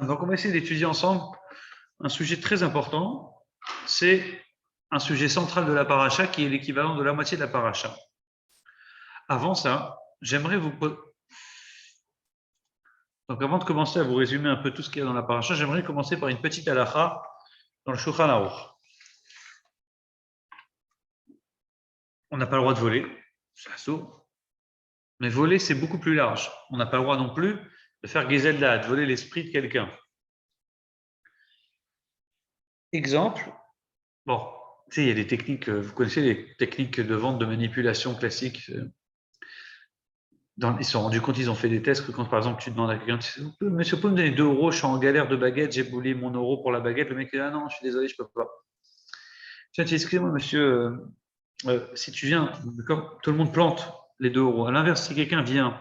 Donc, on va essayer d'étudier ensemble un sujet très important. C'est un sujet central de la paracha qui est l'équivalent de la moitié de la paracha. Avant ça, j'aimerais vous... Donc, avant de commencer à vous résumer un peu tout ce qu'il y a dans la paracha, j'aimerais commencer par une petite halakha dans le Shulchan Aruch. On n'a pas le droit de voler, c'est assourd. Mais voler, c'est beaucoup plus large. On n'a pas le droit non plus de faire gezel-da'at, de voler l'esprit de quelqu'un. Exemple, bon, tu sais, il y a des techniques, vous connaissez les techniques de vente de manipulation classiques. Ils se sont rendus compte, ils ont fait des tests que quand par exemple tu demandes à quelqu'un, monsieur, vous pouvez me donner 2 euros, je suis en galère de baguette, j'ai boulé mon euro pour la baguette, le mec dit, ah non, je suis désolé, je ne peux pas. Tiens, excusez-moi monsieur, si tu viens, comme tout le monde plante les 2 euros. À l'inverse, si quelqu'un vient,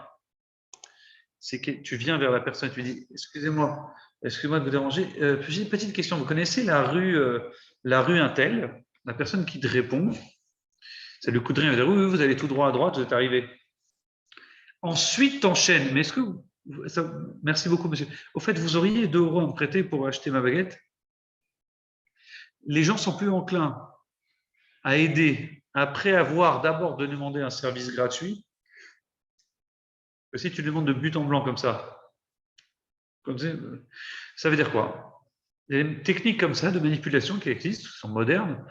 c'est que tu viens vers la personne, tu lui dis, excusez-moi de vous déranger, j'ai une petite question, vous connaissez la rue Intel, la personne qui te répond, ça lui coûte rien, il va dire, oui, vous allez tout droit à droite, vous êtes arrivé. Ensuite, t'enchaînes. Mais est-ce que merci beaucoup, monsieur. Au fait, vous auriez 2 euros à me prêter pour acheter ma baguette? Les gens sont plus enclins à aider après avoir d'abord demandé un service gratuit que si tu demandes de but en blanc comme ça. Ça veut dire quoi? Il y a des techniques comme ça de manipulation qui existent, qui sont modernes.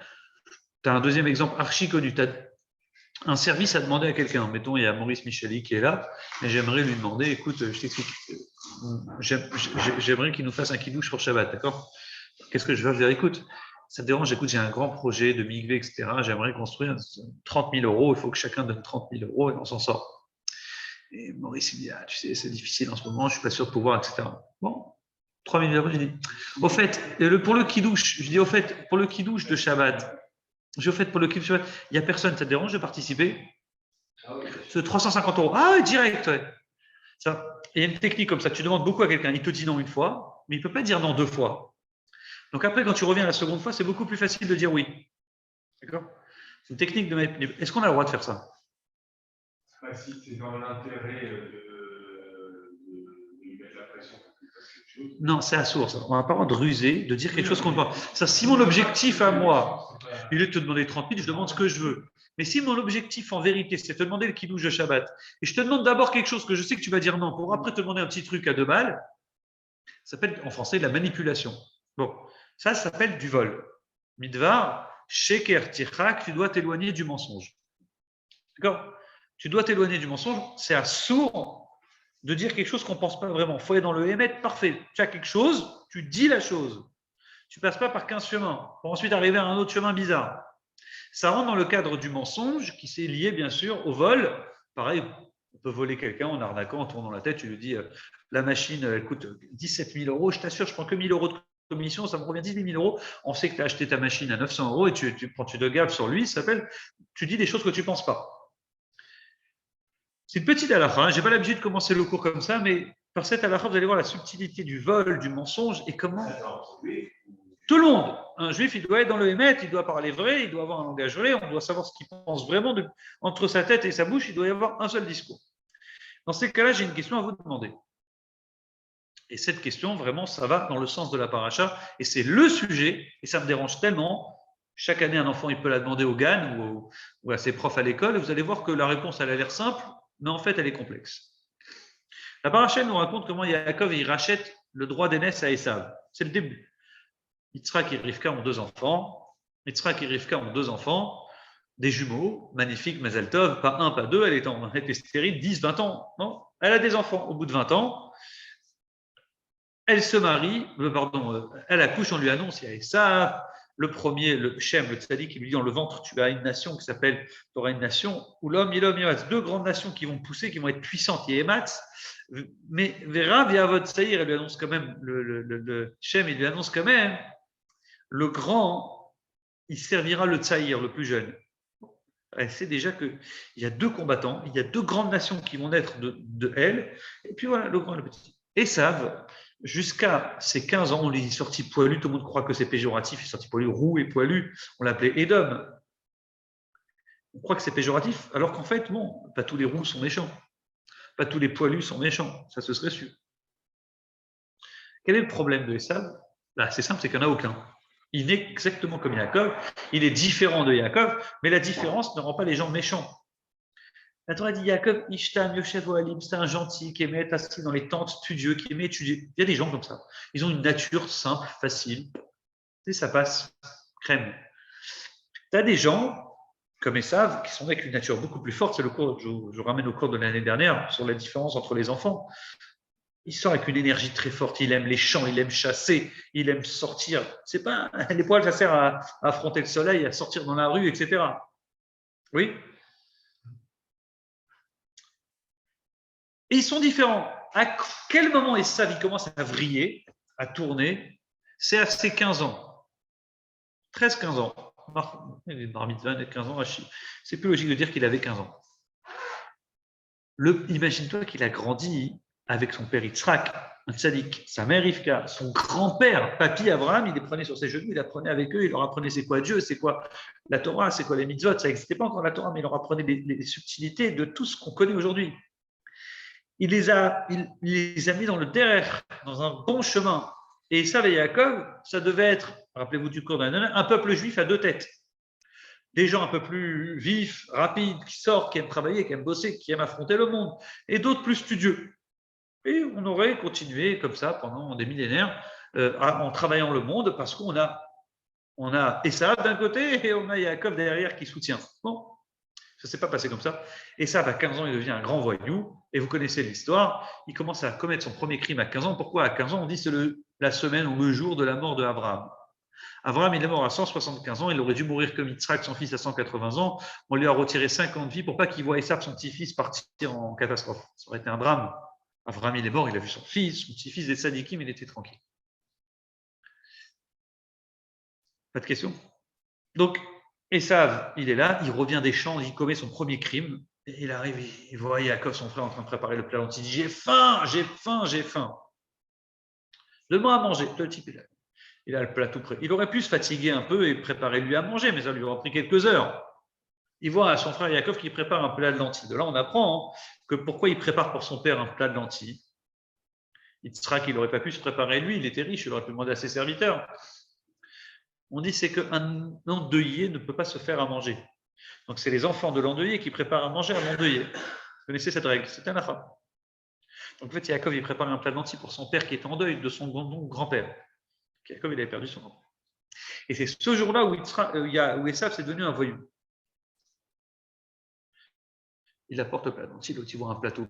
Tu as un deuxième exemple archi connu. Tu as un service à demander à quelqu'un. Mettons, il y a Maurice Micheli qui est là, et j'aimerais lui demander, écoute, je t'explique, j'aimerais qu'il nous fasse un kidouche pour Shabbat, d'accord? Qu'est-ce que je vais faire? Écoute, ça te dérange, écoute, j'ai un grand projet de migvé, etc. J'aimerais construire 30 000 euros, il faut que chacun donne 30 000 euros et on s'en sort. Et Maurice, il me dit, ah, tu sais, c'est difficile en ce moment, je ne suis pas sûr de pouvoir, etc. Bon, 3 000 euros, je dis, au fait, pour le kidouche, je dis, au fait, pour le kidouche de Shabbat, je fais pour le kidouche, il n'y a personne, ça te dérange de participer? C'est 350 euros. Ah, direct, ouais. Ça. Il y a une technique comme ça, tu demandes beaucoup à quelqu'un, il te dit non une fois, mais il ne peut pas dire non 2 fois. Donc après, quand tu reviens la seconde fois, c'est beaucoup plus facile de dire oui. D'accord? C'est une technique de manipulation. Est-ce qu'on a le droit de faire ça? C'est facile, c'est dans l'intérêt de lui mettre la pression. Non, c'est à source. On n'a pas le droit de ruser, de dire quelque chose qu'on ne peut pas. Ça, si mon objectif à moi, il est de te demander 30 000, je demande ce que je veux. Mais si mon objectif en vérité, c'est de te demander le kidouche de Shabbat, et je te demande d'abord quelque chose que je sais que tu vas dire non, pour après te demander un petit truc à 2 balles, ça s'appelle en français de la manipulation. Bon, ça s'appelle du vol. Midvar, sheker tichak, tu dois t'éloigner du mensonge. D'accord? Tu dois t'éloigner du mensonge, c'est à sourd de dire quelque chose qu'on ne pense pas vraiment. Il faut aller dans le émettre parfait. Tu as quelque chose, tu dis la chose. Tu ne passes pas par 15 chemins pour ensuite arriver à un autre chemin bizarre. Ça rentre dans le cadre du mensonge qui s'est lié bien sûr au vol. Pareil, on peut voler quelqu'un en arnaquant, en tournant la tête, tu lui dis la machine elle coûte 17 000 euros, je t'assure, je prends que 1 000 euros de commission, ça me revient 18 000 euros. On sait que tu as acheté ta machine à 900 euros et tu te gaves sur lui, ça s'appelle, tu dis des choses que tu ne penses pas. C'est une petite halakha, je n'ai pas l'habitude de commencer le cours comme ça, mais par cette halakha, vous allez voir la subtilité du vol, du mensonge et comment tout le monde, un juif, il doit être dans le émet, il doit parler vrai, il doit avoir un langage vrai, on doit savoir ce qu'il pense vraiment. Entre sa tête et sa bouche, il doit y avoir un seul discours. Dans ces cas-là, j'ai une question à vous demander. Et cette question, vraiment, ça va dans le sens de la paracha, et c'est le sujet, et ça me dérange tellement. Chaque année, un enfant, il peut la demander au GAN ou à ses profs à l'école, et vous allez voir que la réponse, elle a l'air simple, mais en fait, elle est complexe. La paracha nous raconte comment Yaakov, il rachète le droit d'aînesse à Esav. C'est le début. Yitzhak et Rivka ont 2 enfants. Yitzhak et Rivka ont 2 enfants, des jumeaux, magnifiques, Mazel Tov, pas 1, pas 2, elle était stérile 10, 20 ans. Non, elle a des enfants. Au bout de 20 ans, elle se marie, elle accouche, on lui annonce, il y a Esav, le premier, le Shem, le tzaddik, qui lui dit dans le ventre, tu as une nation qui s'appelle, tu auras une nation où l'homme, Yematz, 2 grandes nations qui vont pousser, qui vont être puissantes, Yematz, mais Vera, Viavod Saïr, elle lui annonce quand même, le Shem, il lui annonce quand même, le grand, il servira le Tsaïr, le plus jeune. Elle sait déjà qu'il y a 2 combattants, il y a 2 grandes nations qui vont naître de elle, et puis voilà, le grand et le petit. Esav, jusqu'à ses 15 ans, on lui dit sorti poilu, tout le monde croit que c'est péjoratif, il est sorti poilu, roux et poilu, on l'appelait Edom. On croit que c'est péjoratif, alors qu'en fait, non, pas tous les roux sont méchants, pas tous les poilus sont méchants, ça se serait su. Quel est le problème de Esav? C'est simple, c'est qu'il n'y en a aucun. Il est exactement comme Yaakov, il est différent de Yaakov, mais la différence ne rend pas les gens méchants. La Torah dit Yaakov, Ishtam, Yoshev, Ohalim, c'est un gentil qui aimait être assis dans les tentes studieux, qui aimait étudier. Il y a des gens comme ça. Ils ont une nature simple, facile, et ça passe crème. Tu as des gens comme Esav qui sont avec une nature beaucoup plus forte. C'est le cours, je ramène au cours de l'année dernière sur la différence entre les enfants. Il sort avec une énergie très forte. Il aime les champs, il aime chasser, il aime sortir. C'est pas les poils, ça sert à affronter le soleil, à sortir dans la rue, etc. Oui. Et ils sont différents. À quel moment Esav il commence à vriller, à tourner? C'est à ses 15 ans. 13-15 ans. Il est bar mitzvah, 15 ans, c'est plus logique de dire qu'il avait 15 ans. Imagine-toi qu'il a grandi avec son père Yitzhak, un tzaddik, sa mère Rivka, son grand-père, papy Abraham, il les prenait sur ses genoux, il apprenait avec eux, il leur apprenait c'est quoi Dieu, c'est quoi la Torah, c'est quoi les mitzvot, ça n'existait pas encore la Torah, mais il leur apprenait les subtilités de tout ce qu'on connaît aujourd'hui. Il les a mis dans le derrière, dans un bon chemin. Et ça, Yaakov, ça devait être, rappelez-vous du cours un peuple juif à deux têtes. Des gens un peu plus vifs, rapides, qui sortent, qui aiment travailler, qui aiment bosser, qui aiment affronter le monde, et d'autres plus studieux. Et on aurait continué comme ça pendant des millénaires en travaillant le monde parce qu'on a Esav d'un côté et on a Yaakov derrière qui soutient. Bon, ça ne s'est pas passé comme ça. Esav, à 15 ans, il devient un grand voyou, et vous connaissez l'histoire, il commence à commettre son premier crime à 15 ans. Pourquoi à 15 ans? On dit que c'est la semaine ou le jour de la mort de Abraham. Abraham, il est mort à 175 ans, il aurait dû mourir comme Yitzhak, son fils, à 180 ans. On lui a retiré 50 vies pour pas qu'il voie Esav, son petit-fils, partir en catastrophe. Ça aurait été un drame. Abraham, il est mort, il a vu son fils, son petit-fils des Sadikim, il était tranquille. Pas de questions? Donc, Esav, il est là, il revient des champs, il commet son premier crime, et il arrive, il voit Yaakov, son frère, en train de préparer le plat dont il dit « J'ai faim, j'ai faim, j'ai faim. Donne-moi à manger. » Le type, il a le plat tout prêt. Il aurait pu se fatiguer un peu et préparer lui à manger, mais ça lui aurait pris quelques heures. Il voit son frère Yaakov qui prépare un plat de lentilles. De là, on apprend que pourquoi il prépare pour son père un plat de lentilles. Yitzhak, il n'aurait pas pu se préparer lui, il était riche, il aurait pu demander à ses serviteurs. On dit c'est qu'un endeuillé ne peut pas se faire à manger. Donc c'est les enfants de l'endeuillé qui préparent à manger à l'endeuillé. Vous connaissez cette règle, c'est un affaire. Donc en fait, Yaakov, il prépare un plat de lentilles pour son père qui est en deuil de son grand-père. Yaakov, il avait perdu son grand-père. Et c'est ce jour-là où Esav s'est devenu un voyou. Il apporte le plat de lentilles, l'autre il voit un plateau.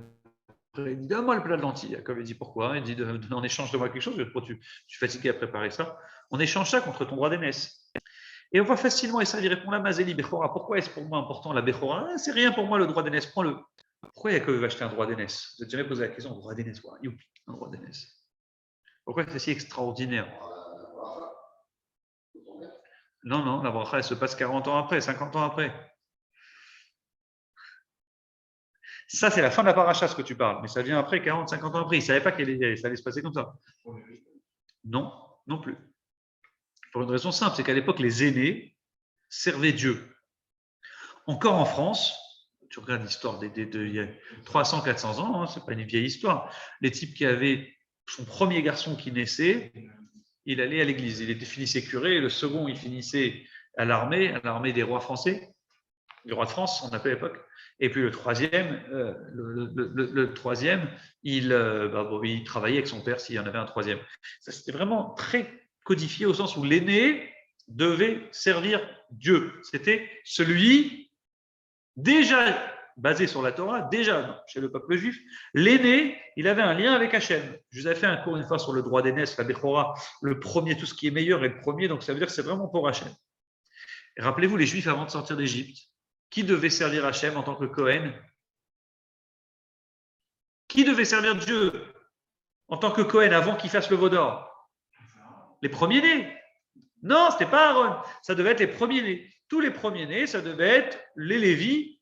Il dit, donne-moi le plat de lentilles. Yaakov, il dit, pourquoi? Il dit, en échange de moi quelque chose, tu es fatigué à préparer ça. On échange ça contre ton droit d'aînesse. Et on voit facilement, et ça, il répond là, Mazeli Bechora. Pourquoi est-ce pour moi important la Bechora? C'est rien pour moi le droit d'aînesse, prends-le. Pourquoi Yaakov va acheter un droit d'aînesse? Vous n'avez jamais posé la question, un droit d'aînesse, youpi, un droit d'aînesse. Pourquoi c'est si extraordinaire? Non, la bracha, elle se passe 40 ans après, 50 ans après. Ça, c'est la fin de la paracha, ce que tu parles, mais ça vient après, 40, 50 ans après. Il ne savait pas ça allait se passer comme ça. Non, non plus. Pour une raison simple, c'est qu'à l'époque, les aînés servaient Dieu. Encore en France, tu regardes l'histoire il y a 300, 400 ans, ce n'est pas une vieille histoire. Les types qui avaient son premier garçon qui naissait, il allait à l'église. Il finissait curé, et le second, il finissait à l'armée des rois français, du roi de France, on appelait à l'époque. Et puis le troisième, il travaillait avec son père s'il y en avait un troisième. Ça, c'était vraiment très codifié au sens où l'aîné devait servir Dieu. C'était celui déjà basé sur la Torah, déjà chez le peuple juif, l'aîné, il avait un lien avec Hachem. Je vous avais fait un cours une fois sur le droit d'aînesse, la Bechora, le premier, tout ce qui est meilleur est le premier, donc ça veut dire que c'est vraiment pour Hachem. Et rappelez-vous, les Juifs, avant de sortir d'Égypte, qui devait servir Hachem en tant que Cohen? Qui devait servir Dieu en tant que Cohen avant qu'il fasse le veau d'or? Les premiers-nés. Non, ce n'était pas Aaron. Ça devait être les premiers-nés. Tous les premiers-nés, ça devait être les Lévis.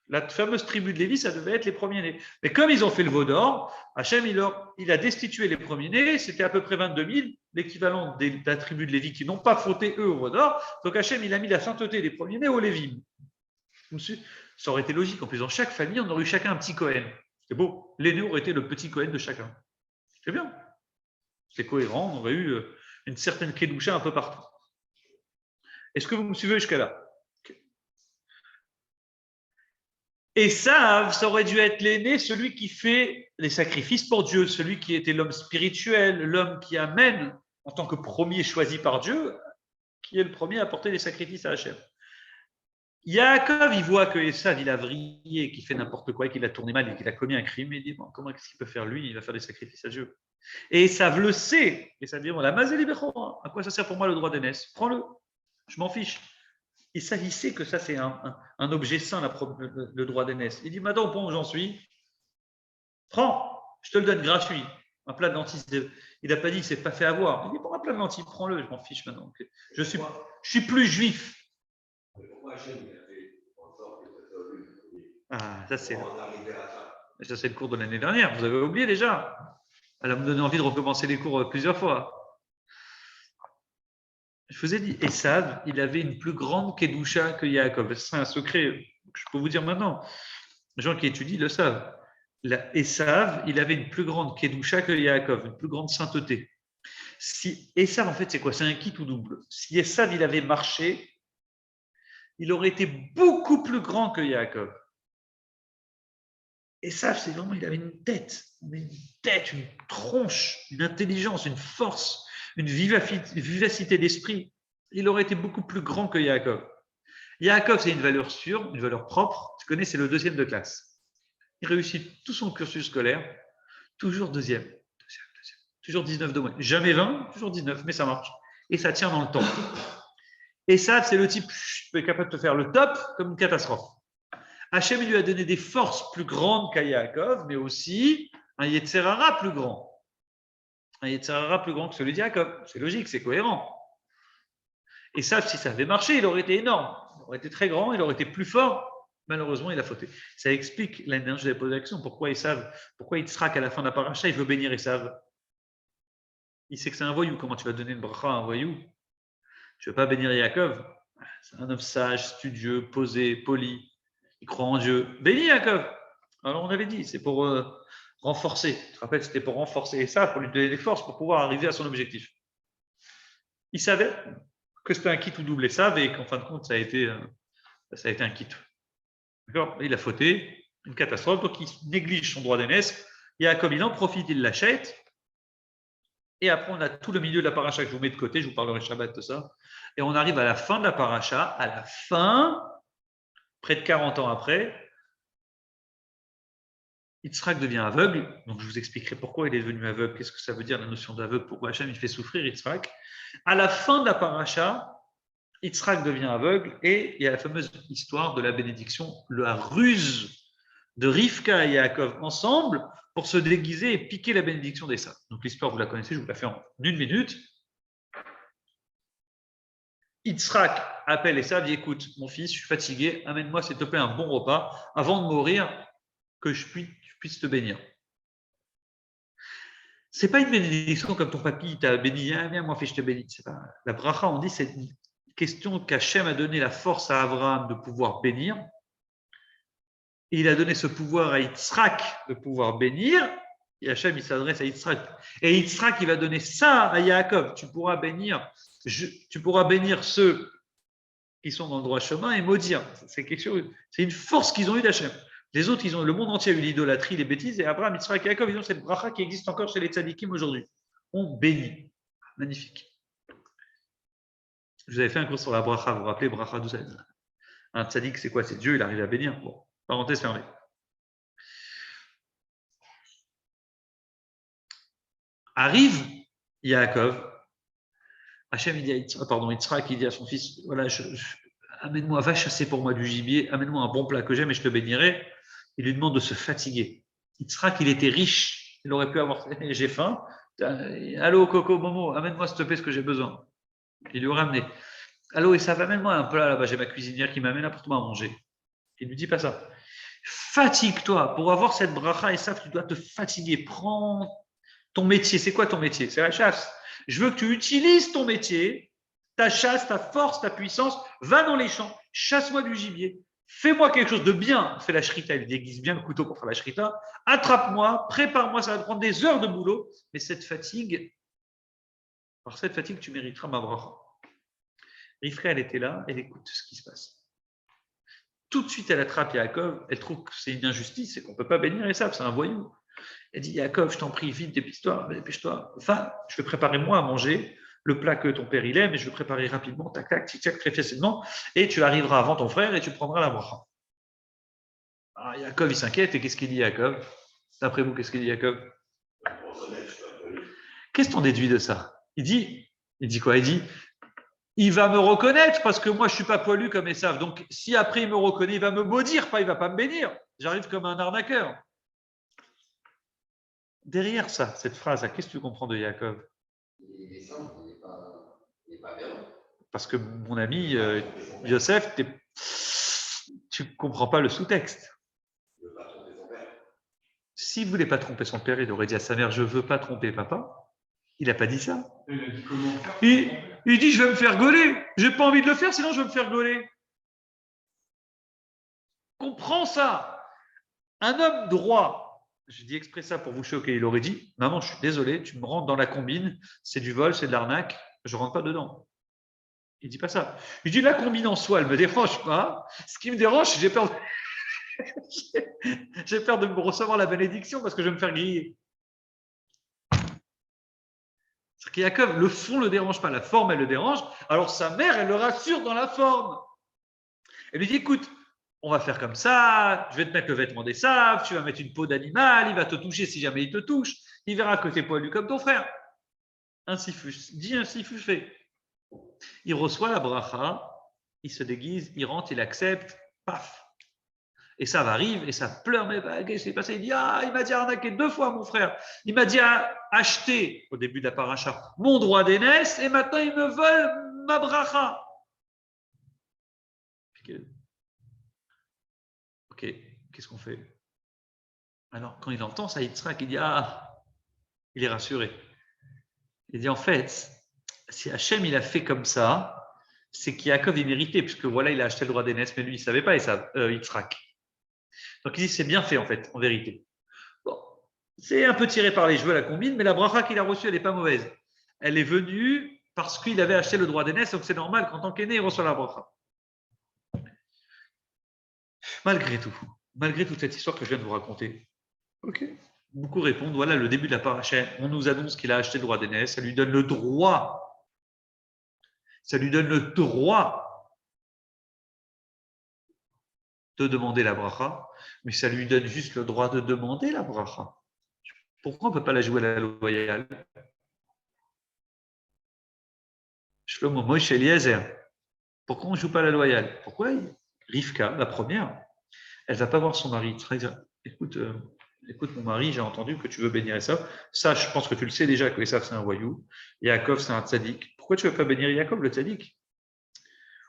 La fameuse tribu de Lévi, ça devait être les premiers-nés. Mais comme ils ont fait le veau d'or, Hachem, il a destitué les premiers-nés. C'était à peu près 22 000, l'équivalent de la tribu de Lévi qui n'ont pas fauté, eux, au veau d'or. Donc Hachem, il a mis la sainteté des premiers-nés aux Lévim. Ça aurait été logique. En plus, dans chaque famille, on aurait eu chacun un petit Cohen. C'est beau. L'aîné aurait été le petit Cohen de chacun. C'est bien. C'est cohérent, on aurait eu une certaine Kedusha un peu partout. Est-ce que vous me suivez jusqu'à là? Esav, ça aurait dû être l'aîné, celui qui fait les sacrifices pour Dieu, celui qui était l'homme spirituel, l'homme qui amène, en tant que premier choisi par Dieu, qui est le premier à apporter les sacrifices à Hachem. Yaakov, il voit que Esav, il a vrillé, qu'il fait n'importe quoi, qu'il a tourné mal et qu'il a commis un crime. Et il dit, bon, comment est-ce qu'il peut faire lui? Il va faire des sacrifices à Dieu. Et Esav le sait. Et ça dit, bon, la mazeli bechora, à quoi ça sert pour moi le droit d'aînesse? Prends-le, je m'en fiche. Et ça, il sait que ça, c'est un objet sain, le droit d'aînesse. Il dit, maintenant, au point où j'en suis, prends, je te le donne gratuit. Un plat de lentilles, il n'a pas dit, c'est pas fait avoir. Il dit, bon, un plat de lentilles, prends-le, je m'en fiche maintenant. Je suis plus juif. Ah, ça c'est le cours de l'année dernière. Vous avez oublié déjà. Elle me donné envie de recommencer les cours plusieurs fois. Je vous ai dit, Esav, il avait une plus grande Kedusha que Yaakov. C'est un secret que je peux vous dire maintenant. Les gens qui étudient le savent. Esav, il avait une plus grande Kedusha que Yaakov, une plus grande sainteté. Si Esav, en fait, c'est quoi? C'est un kit ou double. Si Esav, il avait marché, il aurait été beaucoup plus grand que Yaakov. Esav, c'est vraiment, il avait une tête, une tronche, une intelligence, une force, une vivacité d'esprit. Il aurait été beaucoup plus grand que Yaakov. Yaakov, c'est une valeur sûre, une valeur propre. Tu connais, c'est le deuxième de classe. Il réussit tout son cursus scolaire, toujours deuxième. Toujours 19 de moyenne. Jamais 20, toujours 19, mais ça marche. Et ça tient dans le temps. Esav, c'est le type qui est capable de te faire le top comme une catastrophe. Hachem lui a donné des forces plus grandes qu'à Yaakov, mais aussi un Yetzer Hara plus grand. Un Yetzer Hara plus grand que celui de Yaakov. C'est logique, c'est cohérent. Et ça, si ça avait marché, il aurait été énorme. Il aurait été très grand, il aurait été plus fort. Malheureusement, il a fauté. Ça explique, l'année dernière, je l'avais posé la question, pourquoi Yitzhak, à la fin de la paracha, il veut bénir Esav. Il sait que c'est un voyou. Comment tu vas donner une bracha à un voyou? Tu ne veux pas bénir Yaakov? C'est un homme sage, studieux, posé, poli. Il croit en Dieu. Bénis Yaakov. Alors on avait dit, c'est pour renforcer. Tu te rappelles, c'était pour renforcer ça, pour lui donner des forces pour pouvoir arriver à son objectif. Il savait que c'était un kit ou double Esav et qu'en fin de compte, ça a été un kit. D'accord? Il a fauté, une catastrophe, donc il néglige son droit d'aînesse. Yaakov, il en profite, il l'achète. Et après, on a tout le milieu de la paracha que je vous mets de côté, je vous parlerai Shabbat de ça. Et on arrive à la fin de la paracha, à la fin, près de 40 ans après, Yitzhak devient aveugle. Donc, je vous expliquerai pourquoi il est devenu aveugle, qu'est-ce que ça veut dire la notion d'aveugle, pourquoi Hachem il fait souffrir Yitzhak. À la fin de la paracha, Yitzhak devient aveugle et il y a la fameuse histoire de la bénédiction, la ruse de Rivka et Yaakov ensemble pour se déguiser et piquer la bénédiction d'Esav. Donc, l'histoire, vous la connaissez, je vous la fais en une minute. Yitzhak appelle Esav, dit écoute, mon fils, je suis fatigué, amène-moi s'il te plaît un bon repas avant de mourir, que je puisse te bénir. Ce n'est pas une bénédiction comme ton papy t'a béni, viens, moi, fils, je te bénis. C'est pas la bracha, on dit, c'est une question qu'Hachem a donné la force à Abraham de pouvoir bénir. Et il a donné ce pouvoir à Yitzhak de pouvoir bénir. Et Hachem, il s'adresse à Yitzhak. Et Yitzhak, il va donner ça à Yaakov. Tu pourras bénir ceux qui sont dans le droit chemin et maudire. C'est quelque chose, c'est une force qu'ils ont eue d'Hachem. Les autres, le monde entier a eu l'idolâtrie, les bêtises, et Abraham, Yitzhak et Yaakov, ils ont cette bracha qui existe encore chez les tzadikim aujourd'hui. On bénit. Magnifique. Je vous avais fait un cours sur la bracha, vous vous rappelez, bracha 12. Un tzadik, c'est quoi? C'est Dieu, il arrive à bénir. Bon, parenthèse fermée. Arrive Yaakov. Hachem, il dit à Yitzhak, il dit à son fils, voilà, amène-moi, va chasser pour moi du gibier, amène-moi un bon plat que j'aime et je te bénirai. Il lui demande de se fatiguer. Yitzhak, il était riche, il aurait pu avoir, j'ai faim, allô Coco, Momo, amène-moi s'il te plaît ce que j'ai besoin. Il lui aurait amené. Allô, et ça va, amène-moi un plat là-bas, j'ai ma cuisinière qui m'amène apporte-moi à manger. Il ne lui dit pas ça. Fatigue-toi, pour avoir cette bracha et ça, tu dois te fatiguer. Prends ton métier. C'est quoi ton métier? C'est la chasse. Je veux que tu utilises ton métier, ta chasse, ta force, ta puissance. Va dans les champs, chasse-moi du gibier. Fais-moi quelque chose de bien. Fais la shrita, il déguise bien le couteau pour faire la shrita. Attrape-moi, prépare-moi, ça va te prendre des heures de boulot. Mais cette fatigue, Par cette fatigue, tu mériteras ma bracha. Rivka, elle était là, elle écoute ce qui se passe. Tout de suite, elle attrape Yaakov, elle trouve que c'est une injustice et qu'on ne peut pas bénir Esav, c'est un voyou. Elle dit, Yaakov, je t'en prie, vite, dépêche-toi. Enfin, je vais préparer moi à manger le plat que ton père il aime et je vais préparer rapidement, tac, tac, tic, tac, très facilement, et tu arriveras avant ton frère et tu prendras la bracha. Alors, Yaakov, il s'inquiète, et qu'est-ce qu'il dit, Yaakov? D'après vous, qu'est-ce qu'il dit, Yaakov? Qu'est-ce qu'on déduit de ça? Il dit quoi? Il dit, il va me reconnaître parce que moi, je ne suis pas poilu comme Esav. Donc, si après il me reconnaît, il va me maudire, pas il ne va pas me bénir. J'arrive comme un arnaqueur. Derrière ça, cette phrase, qu'est-ce que tu comprends de Yaakov? Parce que mon ami Yosef, tu ne comprends pas le sous-texte. S'il ne voulait pas tromper son père, il aurait dit à sa mère, je ne veux pas tromper papa. Il n'a pas dit ça. Il dit, je vais me faire gauler. Je n'ai pas envie de le faire, sinon je vais me faire gauler. Comprends ça. Un homme droit, je dis exprès ça pour vous choquer, il aurait dit, maman, je suis désolé, tu me rentres dans la combine, c'est du vol, c'est de l'arnaque, je ne rentre pas dedans. Il ne dit pas ça. Il dit, la combine en soi, elle ne me dérange pas. Ce qui me dérange, j'ai peur de me recevoir la bénédiction parce que je vais me faire griller. C'est-à-dire qu'Yaakov, le fond ne le dérange pas, la forme, elle le dérange. Alors sa mère, elle le rassure dans la forme. Elle lui dit, écoute, on va faire comme ça, je vais te mettre le vêtement d'Esav, tu vas mettre une peau d'animal, il va te toucher si jamais il te touche, il verra que tu es poilu comme ton frère. Ainsi fut fait. Il reçoit la bracha, il se déguise, il rentre, il accepte, paf. Et ça arrive, et ça pleure, mais qu'est-ce qui s'est passé? Il dit, il m'a dit arnaquer 2 fois mon frère. Il m'a dit acheter, au début de la paracha, mon droit d'aînesse, et maintenant il me vole ma bracha. Ok, qu'est-ce qu'on fait? Alors, quand il entend ça, Yitzhak, il dit, il est rassuré. Il dit, en fait, si Hachem, il a fait comme ça, c'est qu'Yaakov, il méritait, puisque voilà, il a acheté le droit d'aînesse, mais lui, il ne savait pas, Yitzhak. Donc, il dit, c'est bien fait, en fait, en vérité. Bon, c'est un peu tiré par les cheveux, la combine, mais la bracha qu'il a reçue, elle n'est pas mauvaise. Elle est venue parce qu'il avait acheté le droit d'aînesse, donc c'est normal qu'en tant qu'aîné, il reçoit la bracha. Malgré toute cette histoire que je viens de vous raconter, ok. Beaucoup répondent, voilà le début de la paracha, on nous annonce qu'il a acheté le droit d'aînesse, ça lui donne le droit de demander la bracha, mais ça lui donne juste le droit de demander la bracha. Pourquoi on ne peut pas la jouer à la loyale? Shlomo, Moshe, Eliezer, pourquoi on ne joue pas à la loyale? Pourquoi Rivka, la première, elle ne va pas voir son mari. Écoute, mon mari, j'ai entendu que tu veux bénir Esav. Ça, je pense que tu le sais déjà que Esav, c'est un voyou. Yaakov, c'est un tzaddik. Pourquoi tu ne veux pas bénir Yaakov, le tzaddik?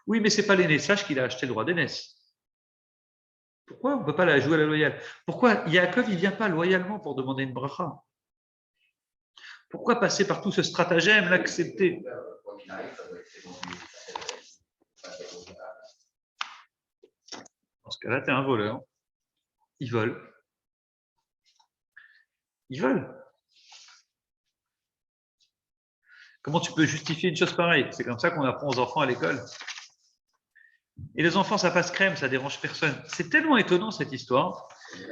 Oui, mais ce n'est pas l'aîné. Sache qu'il a acheté le droit d'aînesse. Pourquoi on ne peut pas la jouer à la loyale? Pourquoi Yaakov, il ne vient pas loyalement pour demander une bracha? Pourquoi passer par tout ce stratagème, l'accepter? Dans ce cas-là, tu es un voleur. Ils volent. Comment tu peux justifier une chose pareille? C'est comme ça qu'on apprend aux enfants à l'école. Et les enfants, ça passe crème, ça dérange personne. C'est tellement étonnant cette histoire. Je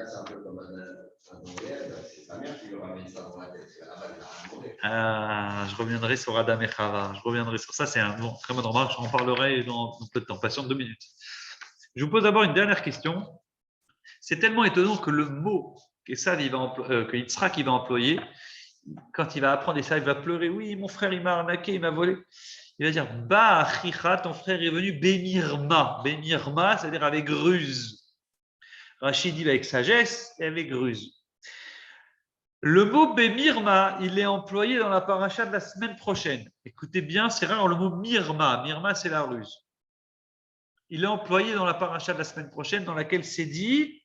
reviendrai sur Adam et Chava. Je reviendrai sur ça. C'est un très bon remarque. J'en parlerai dans peu de temps. Patiente 2 minutes. Je vous pose d'abord une dernière question. C'est tellement étonnant que le mot que Yitzhak va employer, quand il va apprendre ça, il va pleurer. Oui, mon frère, il m'a arnaqué, il m'a volé. Il va dire, Achicha, ton frère est venu Bémirma. Bémirma, c'est-à-dire avec ruse. Rachid dit avec sagesse et avec ruse. Le mot Bémirma, il est employé dans la paracha de la semaine prochaine. Écoutez bien, c'est rare le mot Mirma. Mirma, c'est la ruse. Il est employé dans la paracha de la semaine prochaine, dans laquelle c'est dit,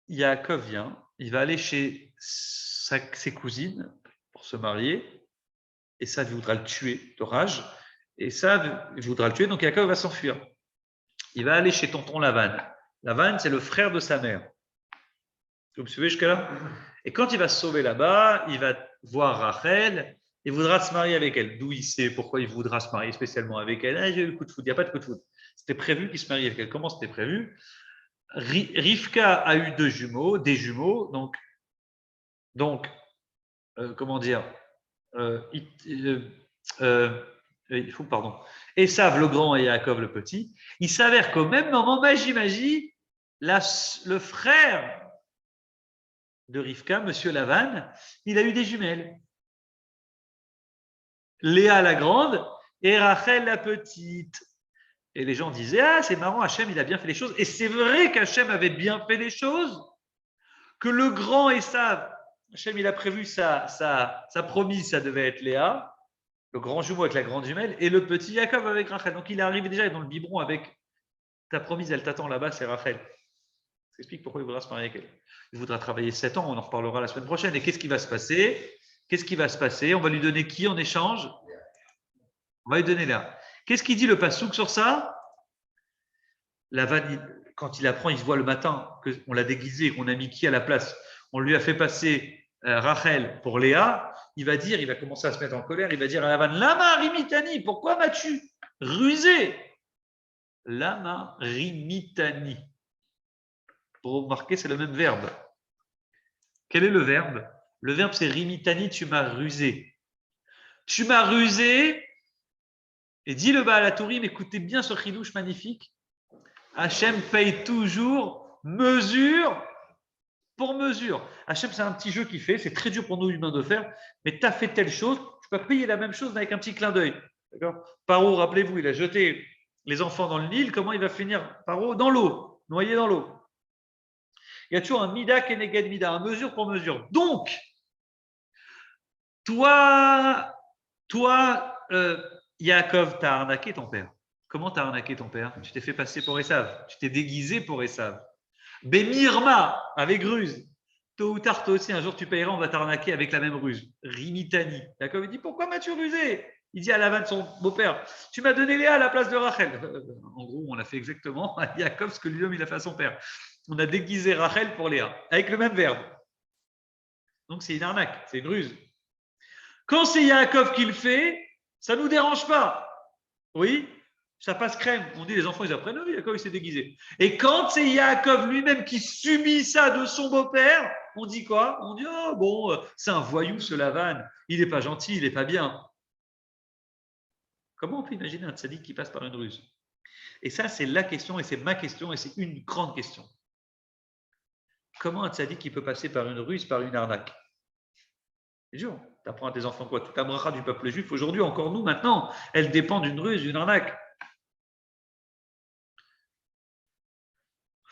Yaakov vient, il va aller chez ses cousines pour se marier. Et ça voudra le tuer de rage, et ça voudra le tuer, donc Yaakov va s'enfuir. Il va aller chez tonton Lavan. Lavan, c'est le frère de sa mère. Vous me suivez jusqu'à là? Et quand il va se sauver là-bas, il va voir Rachel et voudra se marier avec elle. D'où il sait pourquoi il voudra se marier spécialement avec elle. Ah, j'ai eu le coup de foudre, il n'y a pas de coup de foudre. C'était prévu qu'il se marie avec elle. Comment c'était prévu? Rivka a eu des jumeaux, donc comment dire, pardon, Esav le grand et Yaakov le petit. Il s'avère qu'au même moment, magie, le frère de Rivka, Monsieur Lavan, il a eu des jumelles. Léa la grande et Rachel la petite. Et les gens disaient, ah, c'est marrant, Hachem, il a bien fait les choses. Et c'est vrai qu'Hachem avait bien fait les choses, que le grand Esav, Hachem, il a prévu sa promise, ça devait être Léa, le grand jumeau avec la grande jumelle, et le petit Jacob avec Rachel. Donc il est arrivé déjà dans le biberon avec ta promise, elle t'attend là-bas, c'est Rachel. Ça explique pourquoi il voudra se marier avec elle. Il voudra travailler 7 ans, on en reparlera la semaine prochaine. Et qu'est-ce qui va se passer? On va lui donner qui en échange? On va lui donner là. Qu'est-ce qu'il dit le Passouk sur ça? Quand il apprend, il se voit le matin qu'on l'a déguisé, qu'on a mis qui à la place? On lui a fait passer Rachel pour Léa. Il va commencer à se mettre en colère. Il va dire à Lavan, Lama rimitani, pourquoi m'as-tu rusé? Lama rimitani. Pour remarquer, c'est le même verbe. Quel est le verbe? Le verbe, c'est rimitani, tu m'as rusé. Tu m'as rusé. Et dit le Baal HaTurim, écoutez bien ce chidouche magnifique. Hachem paye toujours mesure pour mesure. Hachem, c'est un petit jeu qu'il fait, c'est très dur pour nous humains de faire, mais tu as fait telle chose, tu peux payer la même chose avec un petit clin d'œil. D'accord? Paro, rappelez-vous, il a jeté les enfants dans le Nil, comment il va finir Paro? Dans l'eau, noyé dans l'eau. Il y a toujours un mida keneged mida, un mesure pour mesure. Donc, toi, Yaakov, tu as arnaqué ton père. Comment tu as arnaqué ton père? Tu t'es fait passer pour Esav. Tu t'es déguisé pour Esav. Bemirma, avec ruse. Tôt ou tard, toi aussi, un jour, tu payeras, on va t'arnaquer avec la même ruse. Rimitani. Yaakov, il dit, pourquoi m'as-tu rusé? Il dit à Lavan, son beau-père, tu m'as donné Léa à la place de Rachel. En gros, on a fait exactement à Yaakov ce que lui-même il a fait à son père. On a déguisé Rachel pour Léa, avec le même verbe. Donc, c'est une arnaque, c'est une ruse. Quand c'est Yaakov qui le fait, ça ne nous dérange pas. Oui, ça passe crème. On dit, les enfants, ils apprennent, oui, Yaakov, il s'est déguisé. Et quand c'est Yaakov lui-même qui subit ça de son beau-père, on dit quoi? On dit, oh bon, c'est un voyou, ce Lavan. Il n'est pas gentil, il n'est pas bien. Comment on peut imaginer un tzaddik qui passe par une ruse? Et ça, c'est la question, et c'est ma question, et c'est une grande question. Comment un tzaddik qui peut passer par une ruse, par une arnaque? C'est dur. Tu apprends à tes enfants quoi? Toute la bracha du peuple juif, aujourd'hui, encore nous, maintenant, elle dépend d'une ruse, d'une arnaque.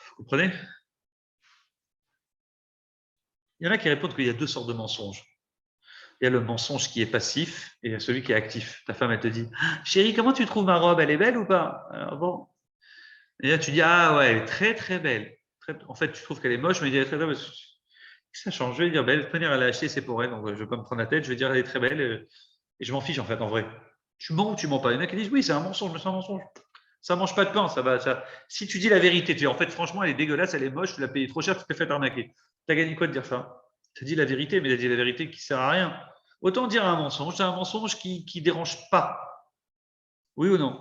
Vous comprenez? Il y en a qui répondent qu'il y a 2 sortes de mensonges. Il y a le mensonge qui est passif et il y a celui qui est actif. Ta femme, elle te dit, chérie, comment tu trouves ma robe? Elle est belle ou pas? Alors, bon. Et là, tu dis, ah ouais, elle est très, très belle. En fait, tu trouves qu'elle est moche, mais elle est très belle. Ça change. Je vais dire, belle. De toute manière, elle a acheté, c'est pour elle. Donc, je ne vais pas me prendre la tête. Je vais dire, elle est très belle. Et je m'en fiche, en fait, en vrai. Tu mens ou tu mens pas? Il y en a qui disent, oui, c'est un mensonge, mais c'est un mensonge. Ça ne mange pas de pain. Ça va, ça... Si tu dis la vérité, tu dis, en fait, franchement, elle est dégueulasse, elle est moche, tu l'as payée trop cher, tu t'es fait arnaquer. Tu as gagné quoi de dire ça? Tu as dit la vérité, mais tu as dit la vérité qui ne sert à rien. Autant dire un mensonge, c'est un mensonge qui ne dérange pas. Oui ou non?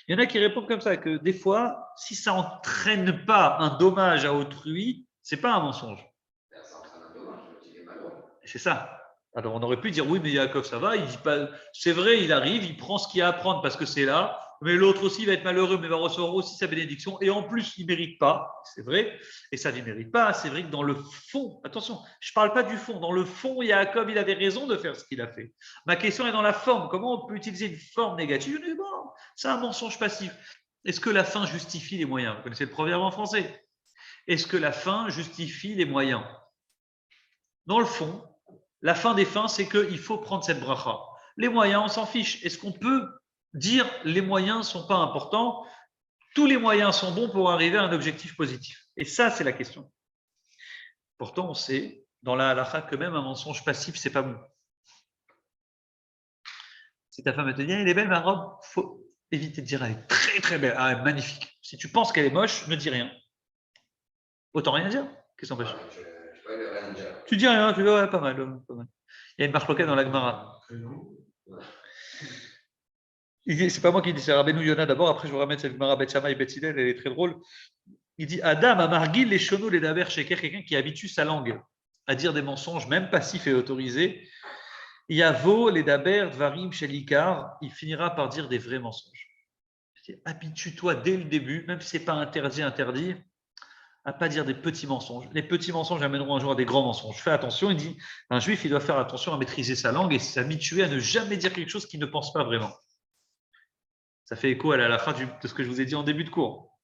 Il y en a qui répondent comme ça, que des fois, si ça n'entraîne pas un dommage à autrui, ce n'est pas un mensonge. Ça entraîne un dommage, il est malheureux. C'est ça. Alors on aurait pu dire, oui, mais Yaakov, ça va, il dit pas. C'est vrai, il arrive, il prend ce qu'il y a à prendre parce que c'est là, mais l'autre aussi va être malheureux, mais va recevoir aussi sa bénédiction, et en plus, il ne mérite pas, c'est vrai, et ça, il ne mérite pas, c'est vrai que dans le fond, attention, je ne parle pas du fond, dans le fond, Yaakov, il avait raison de faire ce qu'il a fait. Ma question est dans la forme, comment on peut utiliser une forme négative? Je dis, bon, c'est un mensonge passif. Est-ce que la fin justifie les moyens? Vous connaissez le proverbe en français? Est-ce que la fin justifie les moyens? Dans le fond, la fin des fins, c'est qu'il faut prendre cette bracha. Les moyens, on s'en fiche. Est-ce qu'on peut dire les moyens ne sont pas importants? Tous les moyens sont bons pour arriver à un objectif positif. Et ça, c'est la question. Pourtant, on sait dans la halakha que même un mensonge passif, c'est pas bon. Si ta femme te dit, elle est belle ma robe, il faut éviter de dire elle est très très belle, ah, elle est magnifique. Si tu penses qu'elle est moche, ne dis rien. Autant rien dire. Qu'est-ce qu'on peut faire? Ouais, le Ranger. Tu dis rien, tu dis ouais, pas mal, pas mal. Il y a une marque dans la Gemara. C'est pas moi qui dis, c'est Rabbeinu Yonah d'abord, après je vous ramène cette Gemara Bet Shammai et Bet Hillel, elle est très drôle. Il dit Adam, Amargil, les chono, les daber, sheker, quelqu'un qui habitue sa langue à dire des mensonges, même passifs et autorisés. Yavo, les daber, dvarim, shelikar, il finira par dire des vrais mensonges. Habitue-toi dès le début, même si ce n'est pas interdit, à ne pas dire des petits mensonges. Les petits mensonges amèneront un jour à des grands mensonges. Fais attention, il dit, un juif, il doit faire attention à maîtriser sa langue et s'habituer à ne jamais dire quelque chose qu'il ne pense pas vraiment. Ça fait écho à la fin de ce que je vous ai dit en début de cours.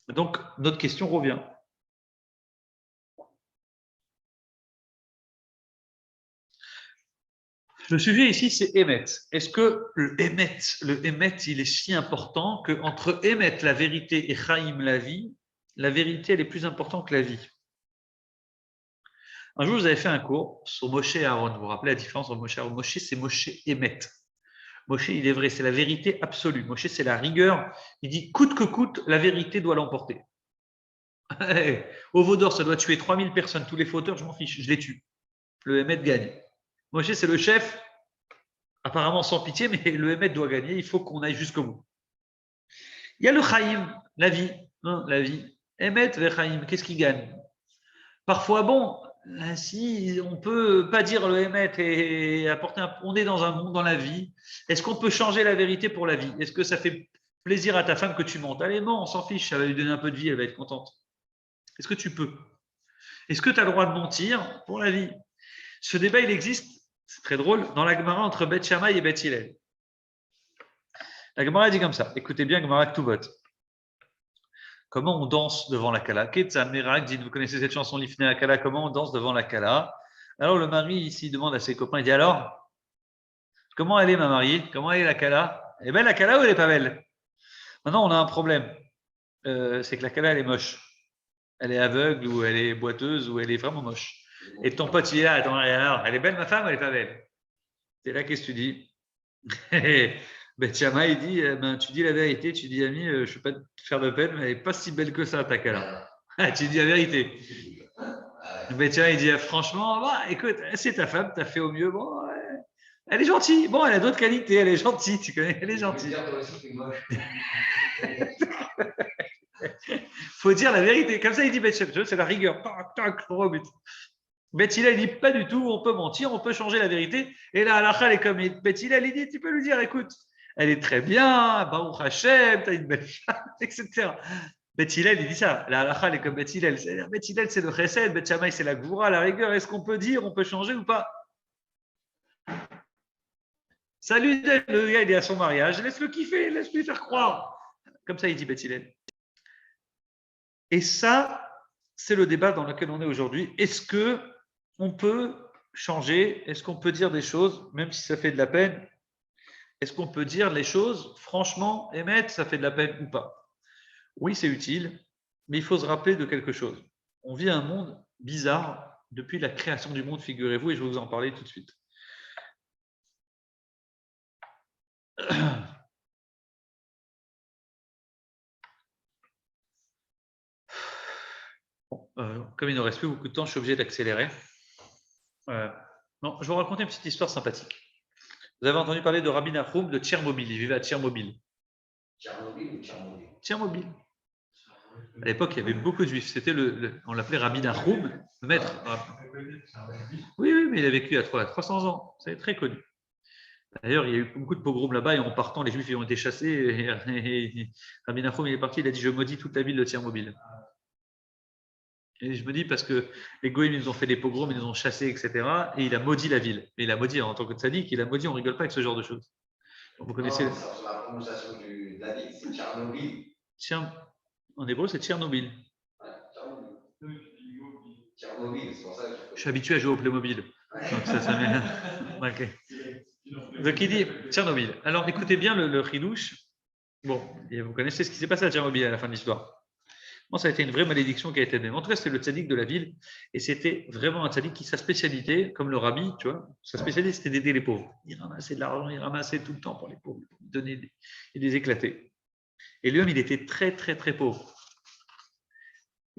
Donc, notre question revient. Le sujet ici, c'est Emet. Est-ce que le Emet, il est si important qu'entre Emet, la vérité, et Chaim, la vie, la vérité, elle est plus importante que la vie? Un jour, vous avez fait un cours sur Moshe et Aaron. Vous vous rappelez la différence entre Moshe et Aaron? Moshe, c'est Moshe Emet. Moshe, il est vrai, c'est la vérité absolue. Moshe, c'est la rigueur. Il dit, coûte que coûte, la vérité doit l'emporter. Au Vaudor, ça doit tuer 3000 personnes. Tous les fauteurs, je m'en fiche, je les tue. Le Emet gagne. Moshe, c'est le chef, apparemment sans pitié, mais le Emet doit gagner. Il faut qu'on aille jusqu'au bout. Il y a le Chaim, la vie. La vie. Emet ve Chaim, qu'est-ce qui gagne? Parfois, bon, si on ne peut pas dire le Emet et apporter on est dans un monde, dans la vie. Est-ce qu'on peut changer la vérité pour la vie? Est-ce que ça fait plaisir à ta femme que tu mentes? Allez, non, on s'en fiche, ça va lui donner un peu de vie, elle va être contente. Est-ce que tu peux? Est-ce que tu as le droit de mentir pour la vie? Ce débat, il existe, c'est très drôle, dans la Gemara entre Bet Shammai et Bet Hillel. La Gemara dit comme ça, écoutez bien Gemara Ktubot. Comment on danse devant la Kala? Ketsan Merak dit, vous connaissez cette chanson Lifnei la Kala, comment on danse devant la Kala? Alors le mari ici demande à ses copains, il dit alors, comment elle est ma mariée? Comment elle est la Kala? Elle est belle la Kala ou elle n'est pas belle? Maintenant on a un problème, c'est que la Kala elle est moche. Elle est aveugle ou elle est boiteuse ou elle est vraiment moche. Et ton pote il est là, attends, alors, elle est belle ma femme ou elle n'est pas belle? C'est là qu'est-ce que tu dis? Ben, Chama, il dit, tu dis la vérité, tu dis, ami, je ne vais pas te faire de peine, mais elle n'est pas si belle que ça, ta Kala. Tu dis la vérité. Ben, Chama, il dit, franchement, bah, écoute, c'est ta femme, tu as fait au mieux. Bon, elle est gentille. Bon, elle a d'autres qualités, elle est gentille, tu connais, elle est gentille. Faut dire la vérité. Comme ça, il dit, Ben, c'est la rigueur. Tac, tac, au but. Bet Hillel, il dit pas du tout, on peut mentir, on peut changer la vérité. Et là, halakha, elle est comme Bet Hillel, il dit, tu peux lui dire, écoute, elle est très bien, Baruch Hashem, tu as une belle femme, etc. Bet Hillel, il dit ça. La halakha, elle est comme Bet Hillel. Bet Hillel, c'est le chesed, Bet Shammai, c'est la goura, la rigueur. Est-ce qu'on peut dire, on peut changer ou pas? Salut, le gars, il est à son mariage, laisse-le kiffer, laisse-lui faire croire. Comme ça, il dit Bet Hillel. Et ça, c'est le débat dans lequel on est aujourd'hui. Est-ce qu'on peut changer? Est-ce qu'on peut dire des choses, même si ça fait de la peine? Est-ce qu'on peut dire les choses, franchement, émettre, ça fait de la peine ou pas? Oui, c'est utile, mais il faut se rappeler de quelque chose. On vit un monde bizarre depuis la création du monde, figurez-vous, et je vais vous en parler tout de suite. Bon, comme il ne reste plus beaucoup de temps, je suis obligé d'accélérer. Non, je vais vous raconter une petite histoire sympathique. Vous avez entendu parler de Rabbi Nachum de Tchernobyl. Il vivait à Tchernobyl. Tchernobyl ou Tchernobyl? Tchernobyl. À l'époque, il y avait beaucoup de juifs. C'était on l'appelait Rabbi Nachum, le maître. Oui, mais il a vécu à 300 ans. C'est très connu. D'ailleurs, il y a eu beaucoup de pogroms là-bas et en partant, les juifs ont été chassés. Et Rabbi Nachum, il est parti, il a dit, je maudis toute la ville de Tchernobyl. Et je me dis parce que les goïms, ils nous ont fait des pogroms, ils nous ont chassés, etc. Et il a maudit la ville. Mais il a maudit en tant que tzaddik, il a maudit, on ne rigole pas avec ce genre de choses. Donc, vous connaissez. Non, sur la prononciation de la ville, c'est Tchernobyl. En hébreu, c'est Tchernobyl. Ouais, Tchernobyl, c'est pour ça que je suis habitué à jouer au Playmobil. Donc ça m'est. Ok. Donc il dit Tchernobyl. Alors écoutez bien le chidouche. Bon, et vous connaissez ce qui s'est passé à Tchernobyl à la fin de l'histoire. Bon, ça a été une vraie malédiction qui a été donnée. En tout cas, c'était le tzaddik de la ville. Et c'était vraiment un tzaddik qui, sa spécialité, comme le rabbi, tu vois, sa spécialité, c'était d'aider les pauvres. Il ramassait de l'argent, il ramassait tout le temps pour les pauvres, pour donner et les éclater. Et lui-même, il était très, très, très pauvre.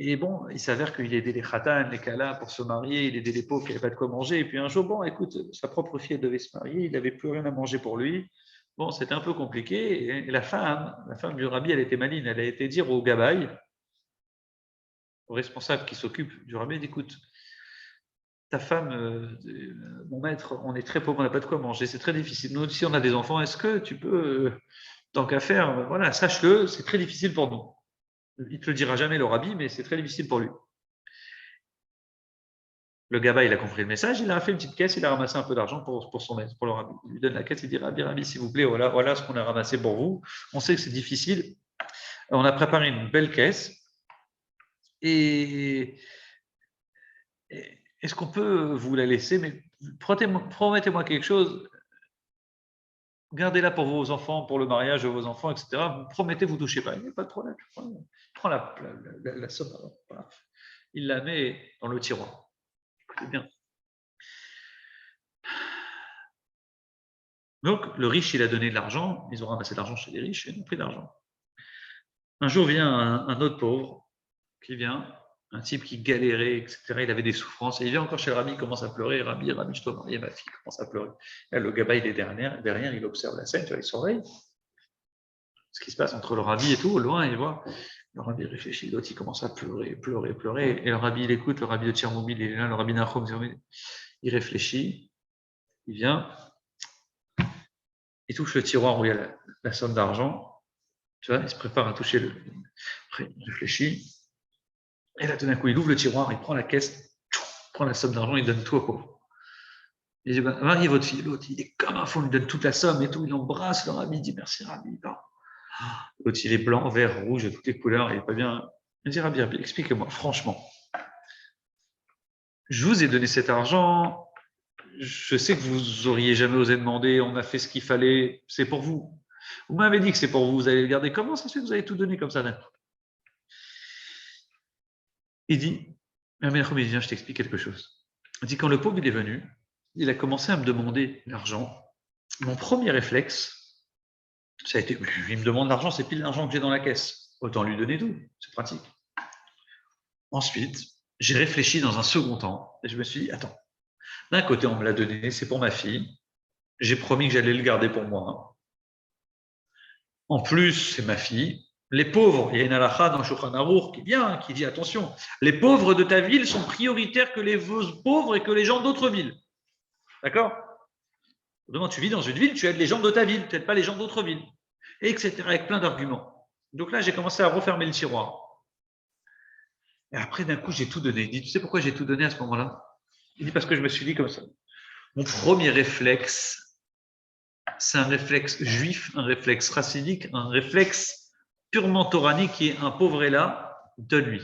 Et bon, il s'avère qu'il aidait les khatan, les kalas pour se marier, il aidait les pauvres qui n'avaient pas de quoi manger. Et puis un jour, bon, écoute, sa propre fille elle devait se marier, il n'avait plus rien à manger pour lui. Bon, c'était un peu compliqué. Et la femme du rabbi, elle était maligne. Elle a été dire au gabaï, au responsable qui s'occupe du rabbi, écoute, ta femme, mon maître, on est très pauvres, on n'a pas de quoi manger, c'est très difficile. Nous aussi, on a des enfants, est-ce que tu peux, tant qu'à faire, voilà, sache-le, c'est très difficile pour nous. Il ne te le dira jamais, le rabbi, mais c'est très difficile pour lui. Le gabaï, il a compris le message, il a fait une petite caisse, il a ramassé un peu d'argent pour son maître, pour le rabbi. Il lui donne la caisse, il dit, rabbi, s'il vous plaît, voilà ce qu'on a ramassé pour vous. On sait que c'est difficile. On a préparé une belle caisse. Et est-ce qu'on peut vous la laisser, mais promettez-moi quelque chose, gardez-la pour vos enfants, pour le mariage de vos enfants, etc. Vous promettez, vous ne touchez pas. Il n'y a pas de problème. Prends la somme. Voilà. Il la met dans le tiroir. Écoutez bien. Donc, le riche, il a donné de l'argent. Ils ont ramassé de l'argent chez les riches et ils ont pris de l'argent. Un jour vient un autre pauvre qui vient, un type qui galérait, etc. Il avait des souffrances. Et il vient encore chez le rabbi, il commence à pleurer. Rabbi, je dois marier ma fille, commence à pleurer. Là, le gabaï, il est derrière, il observe la scène, tu vois, il surveille ce qui se passe entre le rabbi et tout. Au loin, il voit. Le rabbi réfléchit, l'autre, il commence à pleurer. Et le rabbi, il écoute, le rabbi de Tchernobyl, il est là, le rabbi Nachum, il réfléchit, il vient, il touche le tiroir où il y a la somme d'argent. Tu vois, il se prépare à toucher le. Après, il réfléchit. Et là, tout d'un coup, il ouvre le tiroir, il prend la caisse, il prend la somme d'argent, il donne tout au pauvre. Il dit, mariez votre fille. L'autre, il est comme un fou, il lui donne toute la somme et tout. Il embrasse le rabbi, il dit merci, rabbi. L'autre, il est blanc, vert, rouge, de toutes les couleurs, il n'est pas bien. Il dit, rabbi, expliquez-moi, franchement. Je vous ai donné cet argent, je sais que vous auriez jamais osé demander, on a fait ce qu'il fallait, c'est pour vous. Vous m'avez dit que c'est pour vous, vous allez le garder. Comment ça se fait que vous avez tout donné comme ça? Il dit, viens, je t'explique quelque chose. Il dit, quand le pauvre il est venu, il a commencé à me demander l'argent. Mon premier réflexe, ça a été, il me demande l'argent, c'est pile l'argent que j'ai dans la caisse. Autant lui donner tout, c'est pratique. Ensuite, j'ai réfléchi dans un second temps et je me suis dit, attends, d'un côté, on me l'a donné, c'est pour ma fille. J'ai promis que j'allais le garder pour moi. En plus, c'est ma fille. Les pauvres, il y a une halakha dans Shulchan Aruch qui dit attention, les pauvres de ta ville sont prioritaires que les pauvres et que les gens d'autres villes. D'accord? Tu vis dans une ville, tu aides les gens de ta ville, tu n'aides pas les gens d'autres villes. Etc. Avec plein d'arguments. Donc là, j'ai commencé à refermer le tiroir. Et après, d'un coup, j'ai tout donné. Il dit, tu sais pourquoi j'ai tout donné à ce moment-là? Il dit, parce que je me suis dit comme ça. Mon premier réflexe, c'est un réflexe juif, un réflexe racidique, un réflexe purement toranique qui est un pauvre est là, donne-lui.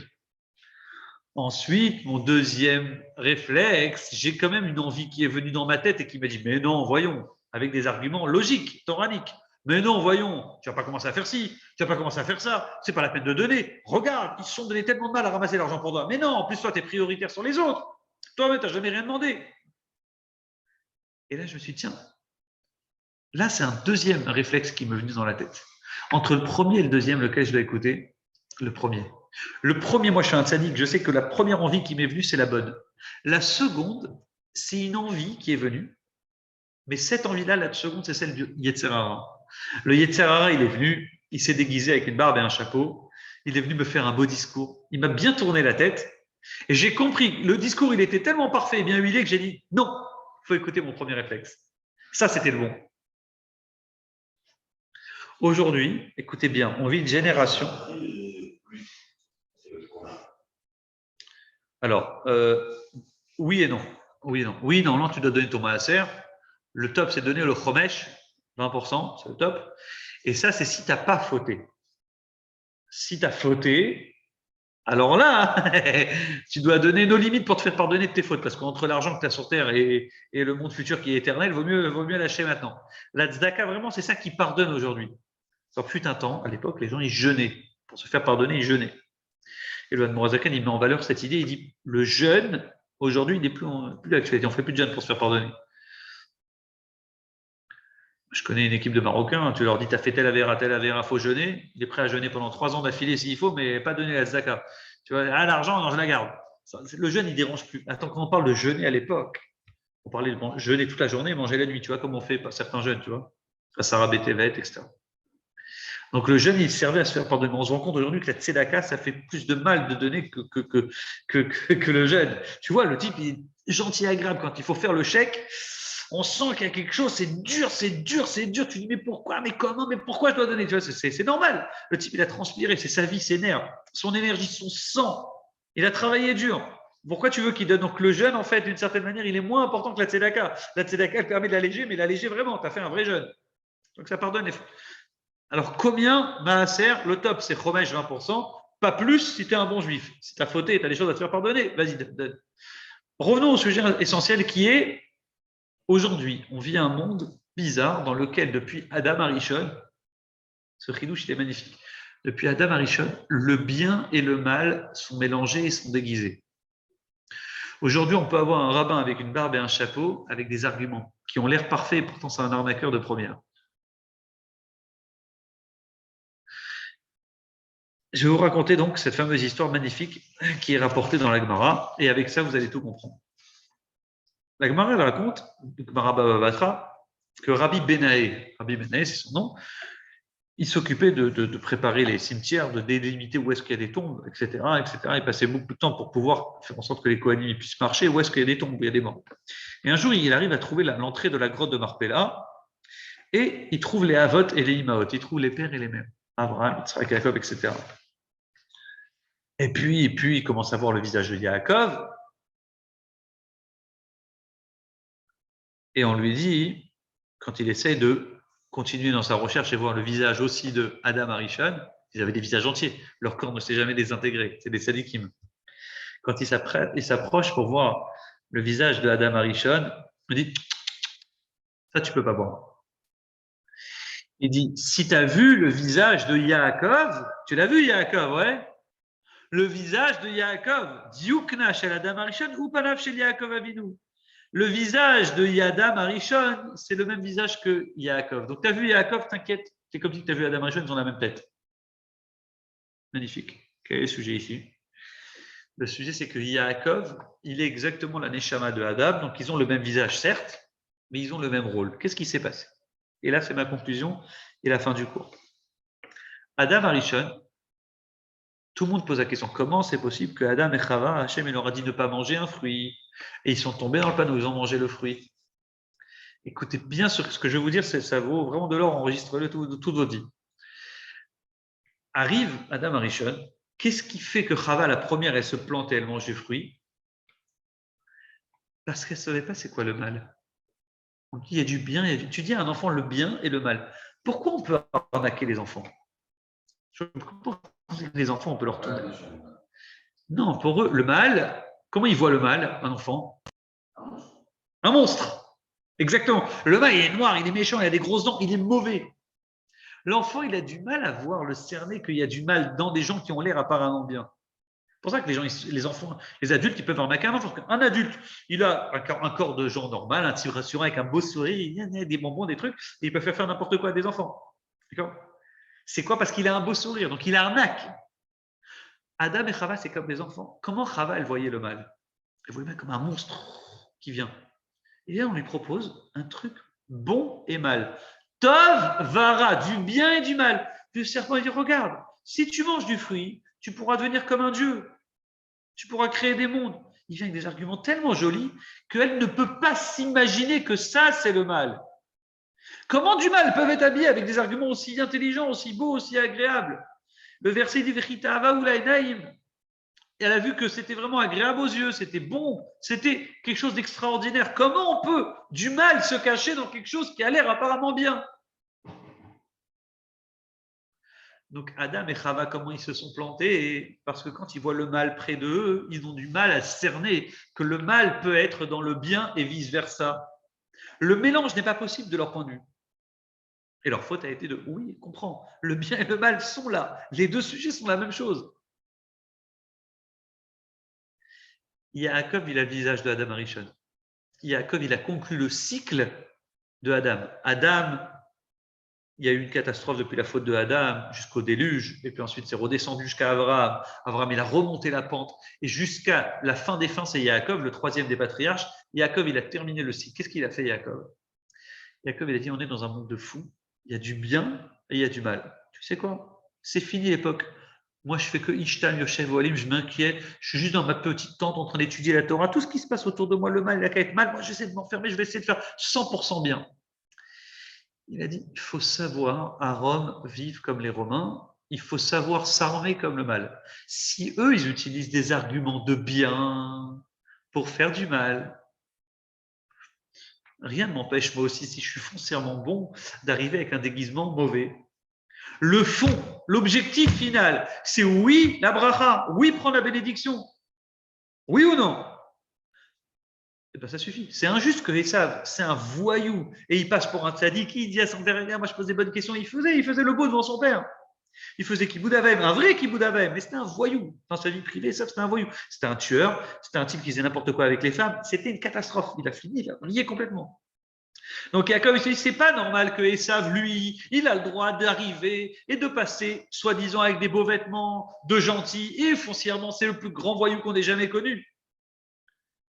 Ensuite, mon deuxième réflexe, j'ai quand même une envie qui est venue dans ma tête et qui m'a dit, mais non, voyons, avec des arguments logiques, toraniques. Mais non, voyons, tu vas pas commencer à faire ci, tu vas pas commencer à faire ça, c'est pas la peine de donner. Regarde, ils se sont donné tellement de mal à ramasser l'argent pour toi. Mais non, en plus, toi, tu es prioritaire sur les autres. Toi-même, tu n'as jamais rien demandé. Et là, je me suis dit, tiens, là, c'est un deuxième réflexe qui m'est venu dans la tête. Entre le premier et le deuxième, lequel je dois écouter? Le premier. Le premier, moi, je suis un tzaddik, je sais que la première envie qui m'est venue, c'est la bonne. La seconde, c'est une envie qui est venue, mais cette envie-là, la seconde, c'est celle du Yetzer Hara. Le Yetzer Hara, il est venu, il s'est déguisé avec une barbe et un chapeau, il est venu me faire un beau discours, il m'a bien tourné la tête, et j'ai compris, le discours, il était tellement parfait et bien huilé que j'ai dit, non, il faut écouter mon premier réflexe. Ça, c'était le bon. Aujourd'hui, écoutez bien, on vit une génération. Alors, oui et non. Oui et non. Oui, normalement, tu dois donner ton maaser. Le top, c'est donner le chomesh, 20%, c'est le top. Et ça, c'est si tu n'as pas fauté. Si tu as fauté, alors là, tu dois donner nos limites pour te faire pardonner de tes fautes. Parce qu'entre l'argent que tu as sur terre et le monde futur qui est éternel, vaut mieux lâcher maintenant. La tzedaka, vraiment, c'est ça qui pardonne aujourd'hui. Ça fut un temps, à l'époque, les gens, ils jeûnaient. Pour se faire pardonner, ils jeûnaient. Et le Admorazakan, il met en valeur cette idée, il dit, le jeûne, aujourd'hui, il n'est plus d'actualité, on ne fait plus de jeûne pour se faire pardonner. Je connais une équipe de Marocains, tu leur dis, tu as fait tel avéra, il faut jeûner, il est prêt à jeûner pendant 3 ans d'affilée s'il faut, mais pas donner la zaka. Tu vois, ah, l'argent, non, je la garde. Le jeûne, il ne dérange plus. Attends, quand on parle de jeûner à l'époque, on parlait de jeûner toute la journée et manger la nuit, tu vois, comme on fait certains jeunes, tu vois, à Sarah Bétévet, etc. Donc le jeûne, il servait à se faire pardonner. On se rend compte aujourd'hui que la tzedaka, ça fait plus de mal de donner que le jeûne. Tu vois, le type, il est gentil et agréable. Quand il faut faire le chèque, on sent qu'il y a quelque chose, c'est dur, c'est dur, c'est dur. Tu dis, mais pourquoi, mais comment, mais pourquoi je dois donner? Tu vois, c'est normal. Le type, il a transpiré, c'est sa vie, ses nerfs, son énergie, son sang. Il a travaillé dur. Pourquoi tu veux qu'il donne? Donc le jeûne, en fait, d'une certaine manière, il est moins important que la tzedaka. La tzedaka, elle permet de l'alléger, mais l'alléger vraiment. Tu as fait un vrai jeûne. Donc ça pardonne. Alors combien maaser? Le top, c'est chomèche 20%. Pas plus si tu es un bon juif. Si tu as fauté et tu as des choses à te faire pardonner, vas-y, donne. Revenons au sujet essentiel qui est aujourd'hui, on vit un monde bizarre dans lequel, depuis Adam Arishon, ce chidouche, il est magnifique. Depuis Adam Arishon, le bien et le mal sont mélangés et sont déguisés. Aujourd'hui, on peut avoir un rabbin avec une barbe et un chapeau avec des arguments qui ont l'air parfaits, et pourtant c'est un arnaqueur de première. Je vais vous raconter donc cette fameuse histoire magnifique qui est rapportée dans la Gemara, et avec ça, vous allez tout comprendre. La Gemara, elle raconte, Gemara Baba Batra, que Rabbi Benaé, c'est son nom, il s'occupait de préparer les cimetières, de délimiter où est-ce qu'il y a des tombes, etc., etc. Il passait beaucoup de temps pour pouvoir faire en sorte que les Kohanim puissent marcher, où est-ce qu'il y a des tombes, où il y a des morts. Et un jour, il arrive à trouver l'entrée de la grotte de Marpella, et il trouve les Havot et les Imaot, il trouve les pères et les mères, Abraham, Yitzhak, Jacob, etc. Et puis, il commence à voir le visage de Yaakov, et on lui dit, quand il essaie de continuer dans sa recherche et voir le visage aussi de Adam Arishon, ils avaient des visages entiers, leur corps ne s'est jamais désintégré, c'est des sadikim. Quand il s'approche pour voir le visage de Adam Arishon, il dit, ça tu peux pas voir. Il dit, si tu as vu le visage de Yaakov, tu l'as vu Yaakov, ouais? Le visage de Yaakov, Diukna shel Adam Arishon ou Panav shel Yaakov Avinu. Le visage de Adam Arishon, c'est le même visage que Yaakov. Donc tu as vu Yaakov, t'inquiète, c'est comme si tu as vu Adam Arishon, ils ont la même tête. Magnifique. Quel est le sujet ici? Le sujet, c'est que Yaakov, il est exactement la Neshama de Adam, donc ils ont le même visage, certes, mais ils ont le même rôle. Qu'est-ce qui s'est passé? Et là, c'est ma conclusion et la fin du cours. Adam Arishon, tout le monde pose la question, comment c'est possible que Adam et Chava, Hachem, il leur a dit de ne pas manger un fruit, et ils sont tombés dans le panneau, ils ont mangé le fruit. Écoutez bien ce que je vais vous dire, ça vaut vraiment de l'or, enregistrez-le toute votre vie. Arrive Adam Arishon, qu'est-ce qui fait que Chava, la première, elle se plante et elle mange du fruit? Parce qu'elle ne savait pas c'est quoi le mal. On dit il y a du bien, tu dis à un enfant le bien et le mal. Pourquoi on peut arnaquer les enfants? Les enfants, on peut leur tourner. Non, pour eux, le mal, comment ils voient le mal, un enfant? Un monstre. Exactement. Le mal, il est noir, il est méchant, il a des grosses dents, il est mauvais. L'enfant, il a du mal à voir, le cerner qu'il y a du mal dans des gens qui ont l'air apparemment bien. C'est pour ça que les enfants, les adultes, ils peuvent arnaquer un enfant. Un adulte, il a un corps de gens normal, un petit rassurant avec un beau sourire, il y a des bonbons, des trucs, et il peut faire n'importe quoi à des enfants. D'accord? C'est quoi? Parce qu'il a un beau sourire, donc il arnaque. Adam et Chava, c'est comme des enfants. Comment Chava, elle voyait le mal? Elle voyait le mal comme un monstre qui vient. Et là, on lui propose un truc bon et mal. Tov vara, du bien et du mal. Puis le serpent, il dit, regarde, si tu manges du fruit, tu pourras devenir comme un dieu. Tu pourras créer des mondes. Il vient avec des arguments tellement jolis qu'elle ne peut pas s'imaginer que ça, c'est le mal. Comment du mal peuvent être habillés avec des arguments aussi intelligents, aussi beaux, aussi agréables? Le verset dit Vechita Ava Ulainaim. Elle a vu que c'était vraiment agréable aux yeux, c'était bon, c'était quelque chose d'extraordinaire. Comment on peut du mal se cacher dans quelque chose qui a l'air apparemment bien? Donc Adam et Chava, comment ils se sont plantés? Parce que quand ils voient le mal près d'eux, ils ont du mal à cerner que le mal peut être dans le bien et vice-versa. Le mélange n'est pas possible de leur point de vue. Et leur faute a été de, oui, comprends, le bien et le mal sont là. Les deux sujets sont la même chose. Yaakov, il a le visage de Adam Arishon. Yaakov, il a conclu le cycle de Adam. Adam, il y a eu une catastrophe depuis la faute de Adam jusqu'au déluge, et puis ensuite c'est redescendu jusqu'à Abraham. Abraham, il a remonté la pente, et jusqu'à la fin des fins, c'est Yaakov, le troisième des patriarches. Yaakov, il a terminé le cycle. Qu'est-ce qu'il a fait, Yaakov? Yaakov, il a dit, on est dans un monde de fous, il y a du bien et il y a du mal. Tu sais quoi? C'est fini l'époque. Moi, je fais que Ishtam, Yoshev, Olim, je m'inquiète, je suis juste dans ma petite tente en train d'étudier la Torah. Tout ce qui se passe autour de moi, le mal, il a qu'à être mal. Moi, j'essaie de m'enfermer, je vais essayer de faire 100% bien. Il a dit, il faut savoir, à Rome, vivre comme les Romains, il faut savoir s'armer comme le mal. Si eux, ils utilisent des arguments de bien pour faire du mal, rien ne m'empêche, moi aussi, si je suis foncièrement bon, d'arriver avec un déguisement mauvais. Le fond, l'objectif final, c'est oui, la bracha, oui, prendre la bénédiction. Oui ou non? Eh bien, ça suffit. C'est injuste que Esav, c'est un voyou, et il passe pour un tzaddik, il dit à son père, regarde, moi je pose des bonnes questions, il faisait le beau devant son père. Il faisait Kibboud Avem, un vrai Kibboud Avem, mais c'était un voyou. Dans sa vie privée, Esav, c'était un voyou. C'était un tueur, c'était un type qui faisait n'importe quoi avec les femmes. C'était une catastrophe. Il a fini, il a lié complètement. Donc Yaakov, il se dit, c'est pas normal que Esav, lui, il a le droit d'arriver et de passer, soi-disant, avec des beaux vêtements, de gentil, et foncièrement, c'est le plus grand voyou qu'on ait jamais connu.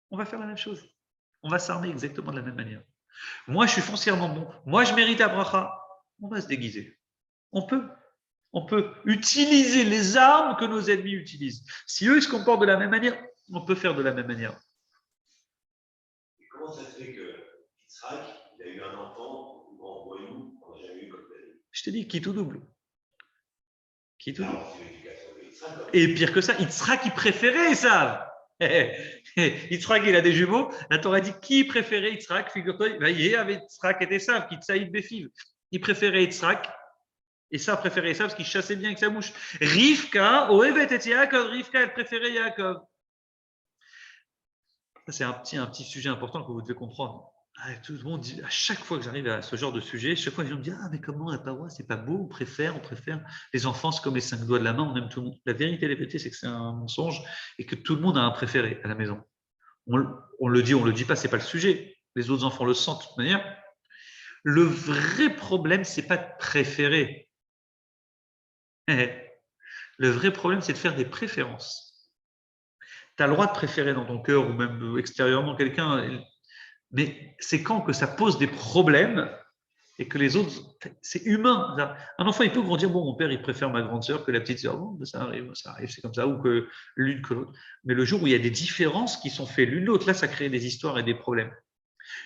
On va faire la même chose. On va s'armer exactement de la même manière. Moi, je suis foncièrement bon. Moi, je mérite la bracha. On va se déguiser. On peut utiliser les armes que nos ennemis utilisent. Si eux, ils se comportent de la même manière, on peut faire de la même manière. Et comment ça se fait que Yitzhak, il a eu un enfant en voyou qu'on n'a jamais eu comme tel? Je te dis, qui tout double. Qui tout double. Alors, c'est l'éducation de Yitzhak. Et pire que ça, Yitzhak, il préférait Esav. Yitzhak, il a des jumeaux. La Torah dit qui préférait Yitzhak? Figure-toi, il y avait Yitzhak et Esav, qui tsaïd Befiv. Il préférait Yitzhak. Esav préférait Esav parce qu'il chassait bien avec sa mouche. Rivka, Ohevet et Yaakov. Rivka, elle préférait Yaakov. C'est un petit sujet important que vous devez comprendre. Tout le monde dit, à chaque fois que j'arrive à ce genre de sujet, chaque fois les gens me disent, ah mais comment la paroi, c'est pas beau, on préfère. Les enfants, c'est comme les 5 doigts de la main, on aime tout le monde. La vérité des vérités, c'est que c'est un mensonge et que tout le monde a un préféré à la maison. On le dit, on le dit pas, c'est pas le sujet. Les autres enfants le sentent de toute manière. Le vrai problème, c'est pas de préférer. Le vrai problème, c'est de faire des préférences. Tu as le droit de préférer dans ton cœur ou même extérieurement quelqu'un, mais c'est quand que ça pose des problèmes et que les autres, c'est humain. Un enfant, il peut grandir, bon, mon père, il préfère ma grande sœur que la petite sœur. Bon, ça arrive, c'est comme ça, ou que l'une que l'autre. Mais le jour où il y a des différences qui sont faites l'une l'autre, là, ça crée des histoires et des problèmes.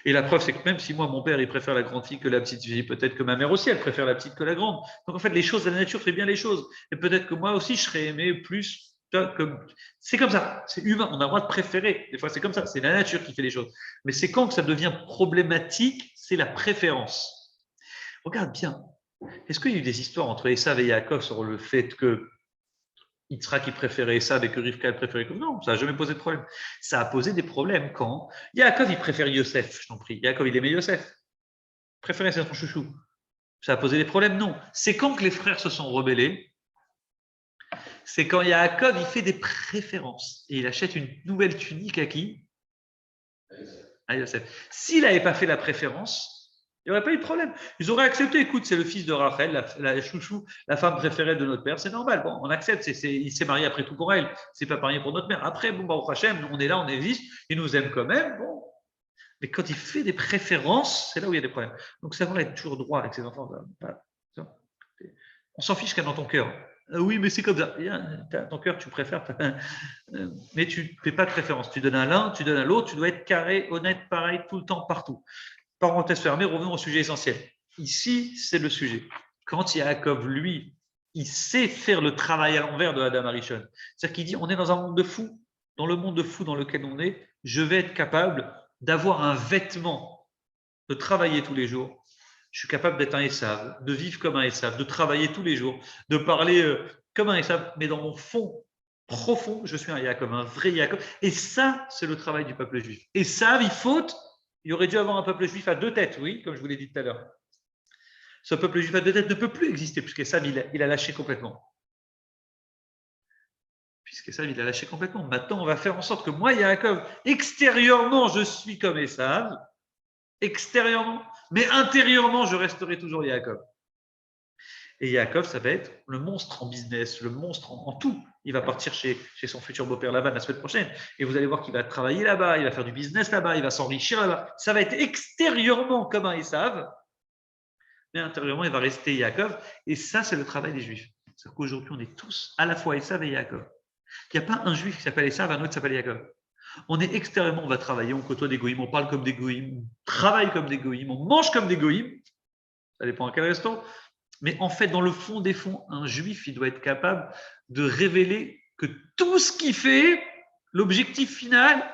Et la preuve, c'est que même si moi, mon père, il préfère la grande fille que la petite fille, peut-être que ma mère aussi, elle préfère la petite que la grande. Donc, en fait, les choses, la nature fait bien les choses. Et peut-être que moi aussi, je serais aimé plus. C'est comme ça, c'est humain, on a le droit de préférer. Des fois, c'est comme ça, c'est la nature qui fait les choses. Mais c'est quand que ça devient problématique, c'est la préférence. Regarde bien, est-ce qu'il y a eu des histoires entre Esav et Yaakov sur le fait que Yitzhak qui préférait Esav et que Rivka préférait comme non, ça n'a jamais posé de problème. Ça a posé des problèmes quand Yaakov il préfère Yosef, je t'en prie. Yaakov il aimait Yosef, préférait son chouchou. Ça a posé des problèmes, non. C'est quand que les frères se sont rebellés. C'est quand Yaakov il fait des préférences et il achète une nouvelle tunique à qui? À Yosef. S'il n'avait pas fait la préférence, il n'y aurait pas eu de problème. Ils auraient accepté, écoute, c'est le fils de Rachel, la chouchou, la femme préférée de notre père, c'est normal. Bon, on accepte, il s'est marié après tout pour elle, c'est pas marié pour notre mère. Après, bon, au Hachem, on est là, on existe, il nous aime quand même, bon. Mais quand il fait des préférences, c'est là où il y a des problèmes. Donc, ça va être toujours droit avec ses enfants. On s'en fiche qu'il y a dans ton cœur. Oui, mais c'est comme ça. Ton cœur, tu préfères, mais tu ne fais pas de préférence. Tu donnes à l'un, tu donnes à l'autre, tu dois être carré, honnête, pareil, tout le temps, partout. Parenthèse fermée, revenons au sujet essentiel. Ici, c'est le sujet. Quand Yaakov, lui, il sait faire le travail à l'envers de Adam Arishon. C'est-à-dire qu'il dit, on est dans un monde de fous. Dans le monde de fous dans lequel on est, je vais être capable d'avoir un vêtement, de travailler tous les jours. Je suis capable d'être un Esav, de vivre comme un Esav, de travailler tous les jours, de parler comme un Esav, mais dans mon fond profond, je suis un Yaakov, un vrai Yaakov. Et ça, c'est le travail du peuple juif. Esav, il aurait dû avoir un peuple juif à 2 têtes, oui, comme je vous l'ai dit tout à l'heure. Ce peuple juif à 2 têtes ne peut plus exister, puisqu'Esav, il a lâché complètement. Puisqu'Esav, il a lâché complètement. Maintenant, on va faire en sorte que moi, Yaakov, extérieurement, je suis comme Esav, extérieurement, mais intérieurement, je resterai toujours Yaakov. Et Yaakov, ça va être le monstre en business, le monstre en tout. Il va partir chez son futur beau-père Laban la semaine prochaine. Et vous allez voir qu'il va travailler là-bas, il va faire du business là-bas, il va s'enrichir là-bas. Ça va être extérieurement comme un Esav, mais intérieurement, il va rester Yaakov. Et ça, c'est le travail des Juifs. C'est-à-dire qu'aujourd'hui, on est tous à la fois Esav et Yaakov. Il n'y a pas un Juif qui s'appelle Esav, un autre qui s'appelle Yaakov. On est extérieurement, on va travailler, on côtoie des goïms, on parle comme des goïms, on travaille comme des goïms, on mange comme des goïms. Ça dépend à quel resto. Mais en fait, dans le fond des fonds, un Juif, il doit être capable de révéler que tout ce qu'il fait, l'objectif final,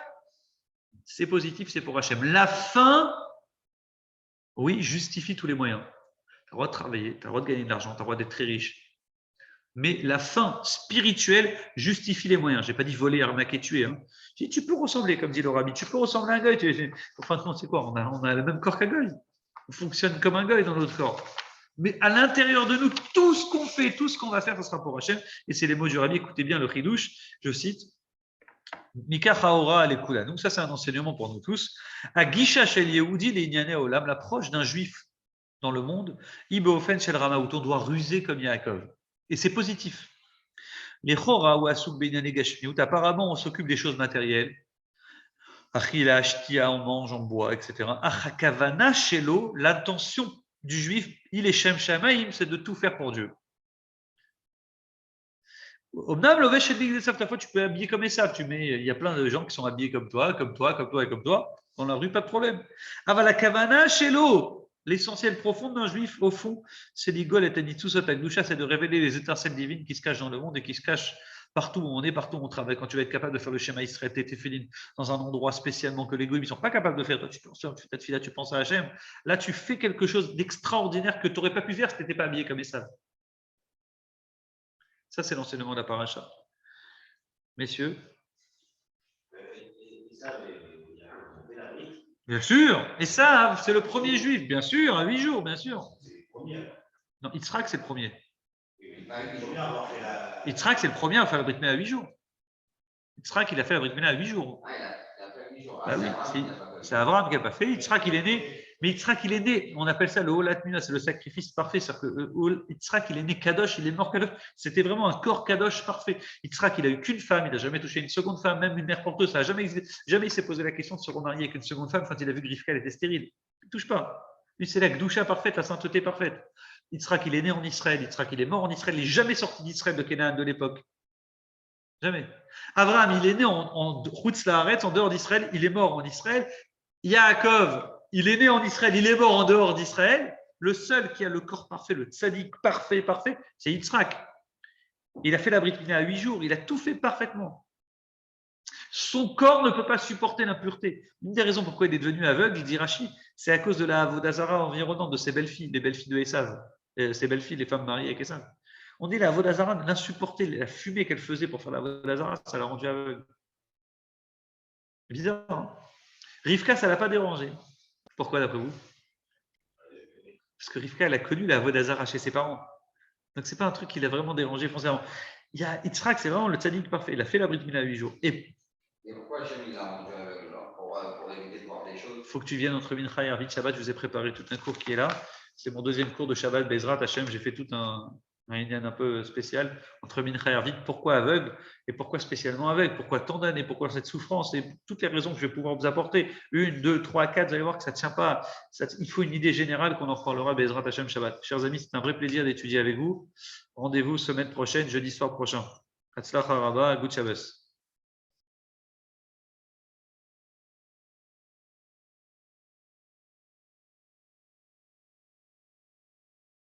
c'est positif, c'est pour Hachem. La fin, oui, justifie tous les moyens. Tu as le droit de travailler, tu as le droit de gagner de l'argent, tu as le droit d'être très riche. Mais la fin spirituelle justifie les moyens. Je n'ai pas dit voler, arnaquer, tuer. Hein. J'ai dit, tu peux ressembler, comme dit le rabbi, tu peux ressembler à un goy. En fin de compte, c'est quoi on a le même corps qu'un goy. On fonctionne comme un goy dans notre corps. Mais à l'intérieur de nous, tout ce qu'on fait, tout ce qu'on va faire, ce sera pour Hachem. Et c'est les mots du rabbi. Écoutez bien le chidouche, je cite. Mika Chaora Alekula. Donc ça, c'est un enseignement pour nous tous. À Gisha Shel Yehudi Leinyane Olam, l'approche d'un juif dans le monde, Ibeofen Shel Ramaout, on doit ruser comme Yaakov. Et c'est positif. Les Chora ou Asuk Beinyane Gashmiut, apparemment, on s'occupe des choses matérielles. Achila, Ashtia, on mange, on boit, etc. Achakavana Shelo, l'intention du juif, il est Shem Shamaim, c'est de tout faire pour Dieu. Omnam Lovesh et Bigdesaf, ta fois, tu peux habiller comme ça. Il y a plein de gens qui sont habillés comme toi, comme toi, comme toi et comme toi. Dans la rue, pas de problème. Avala Kavana Shelo, l'essentiel profond d'un juif, au fond, c'est l'igol et Tanitsusot Agdusha, c'est de révéler les étincelles divines qui se cachent dans le monde et qui se cachent partout où on est, partout où on travaille. Quand tu vas être capable de faire le schéma Israël, tes téphilines, dans un endroit spécialement que les goïms ne sont pas capables de faire, toi tu penses à ta fille, tu penses à Hachem, là tu fais quelque chose d'extraordinaire que tu n'aurais pas pu faire si tu n'étais pas habillé comme ça. Ça, c'est l'enseignement de la paracha. Messieurs. Bien sûr. Et ça, c'est le premier juif, bien sûr, à 8 jours, bien sûr. C'est le premier. Non, Yitzhak, c'est le premier. Il Yitzhak, c'est le premier à faire le Brit Mila à 8 jours. Yitzhak, il a fait la Brit Mila à 8 jours. a fait 8 jours. Bah oui, c'est Abraham qui n'a pas fait. Yitzhak, il est né. Mais Yitzhak, il est né. On appelle ça le Olat Mila, c'est le sacrifice parfait. C'est-à-dire que Yitzhak, il est né Kadosh, il est mort Kadosh. C'était vraiment un corps Kadosh parfait. Yitzhak, il n'a eu qu'une femme, il n'a jamais touché une seconde femme, même une mère porteuse. Ça a jamais il s'est posé la question de se remarier avec une seconde femme quand il a vu que Rivka était stérile. Il ne touche pas. Lui, c'est la Gdusha parfaite, la sainteté parfaite. Yitzhak, il est né en Israël. Yitzhak, il est mort en Israël. Il n'est jamais sorti d'Israël, de Canaan de l'époque. Jamais. Abraham, il est né en Chutz Laaretz, en dehors d'Israël. Il est mort en Israël. Yaakov, il est né en Israël. Il est mort en dehors d'Israël. Le seul qui a le corps parfait, le tzaddik parfait, c'est Yitzhak. Il a fait la Brit Mila à 8 jours. Il a tout fait parfaitement. Son corps ne peut pas supporter l'impureté. Une des raisons pourquoi il est devenu aveugle, il dit Rashi, c'est à cause de la Avodazara environnante de ses belles-filles, les belles-filles de Esav, ses belles-filles, les femmes mariées avec Esav. On dit la Avodazara l'insupportait, la fumée qu'elle faisait pour faire la Avodazara, ça l'a rendu aveugle. Bizarre, hein? Rivka, ça ne l'a pas dérangé. Pourquoi d'après vous? Parce que Rivka, elle a connu la Avodazara chez ses parents. Donc, ce n'est pas un truc qui l'a vraiment dérangé foncièrement. Il y a Yitzhak, c'est vraiment le tzaddik parfait. Il a fait la Brit Mila à 8 jours. Et pourquoi Hachem il a rendu aveugle pour éviter de voir des choses? Il faut que tu viennes entre Mincha et Arvit Shabbat. Je vous ai préparé tout un cours qui est là. C'est mon deuxième cours de Shabbat, Bezrat Hachem. J'ai fait tout un peu spécial entre Mincha et Arvit. Pourquoi aveugle et pourquoi spécialement aveugle? Pourquoi tant d'années? Pourquoi cette souffrance? Et toutes les raisons que je vais pouvoir vous apporter. 1, 2, 3, 4. Vous allez voir que ça ne tient pas. Il faut une idée générale qu'on en reparlera, Bezrat Hachem Shabbat. Chers amis, c'est un vrai plaisir d'étudier avec vous. Rendez-vous semaine prochaine, jeudi soir prochain. Hatzlacha Rabba, Good Shabbos.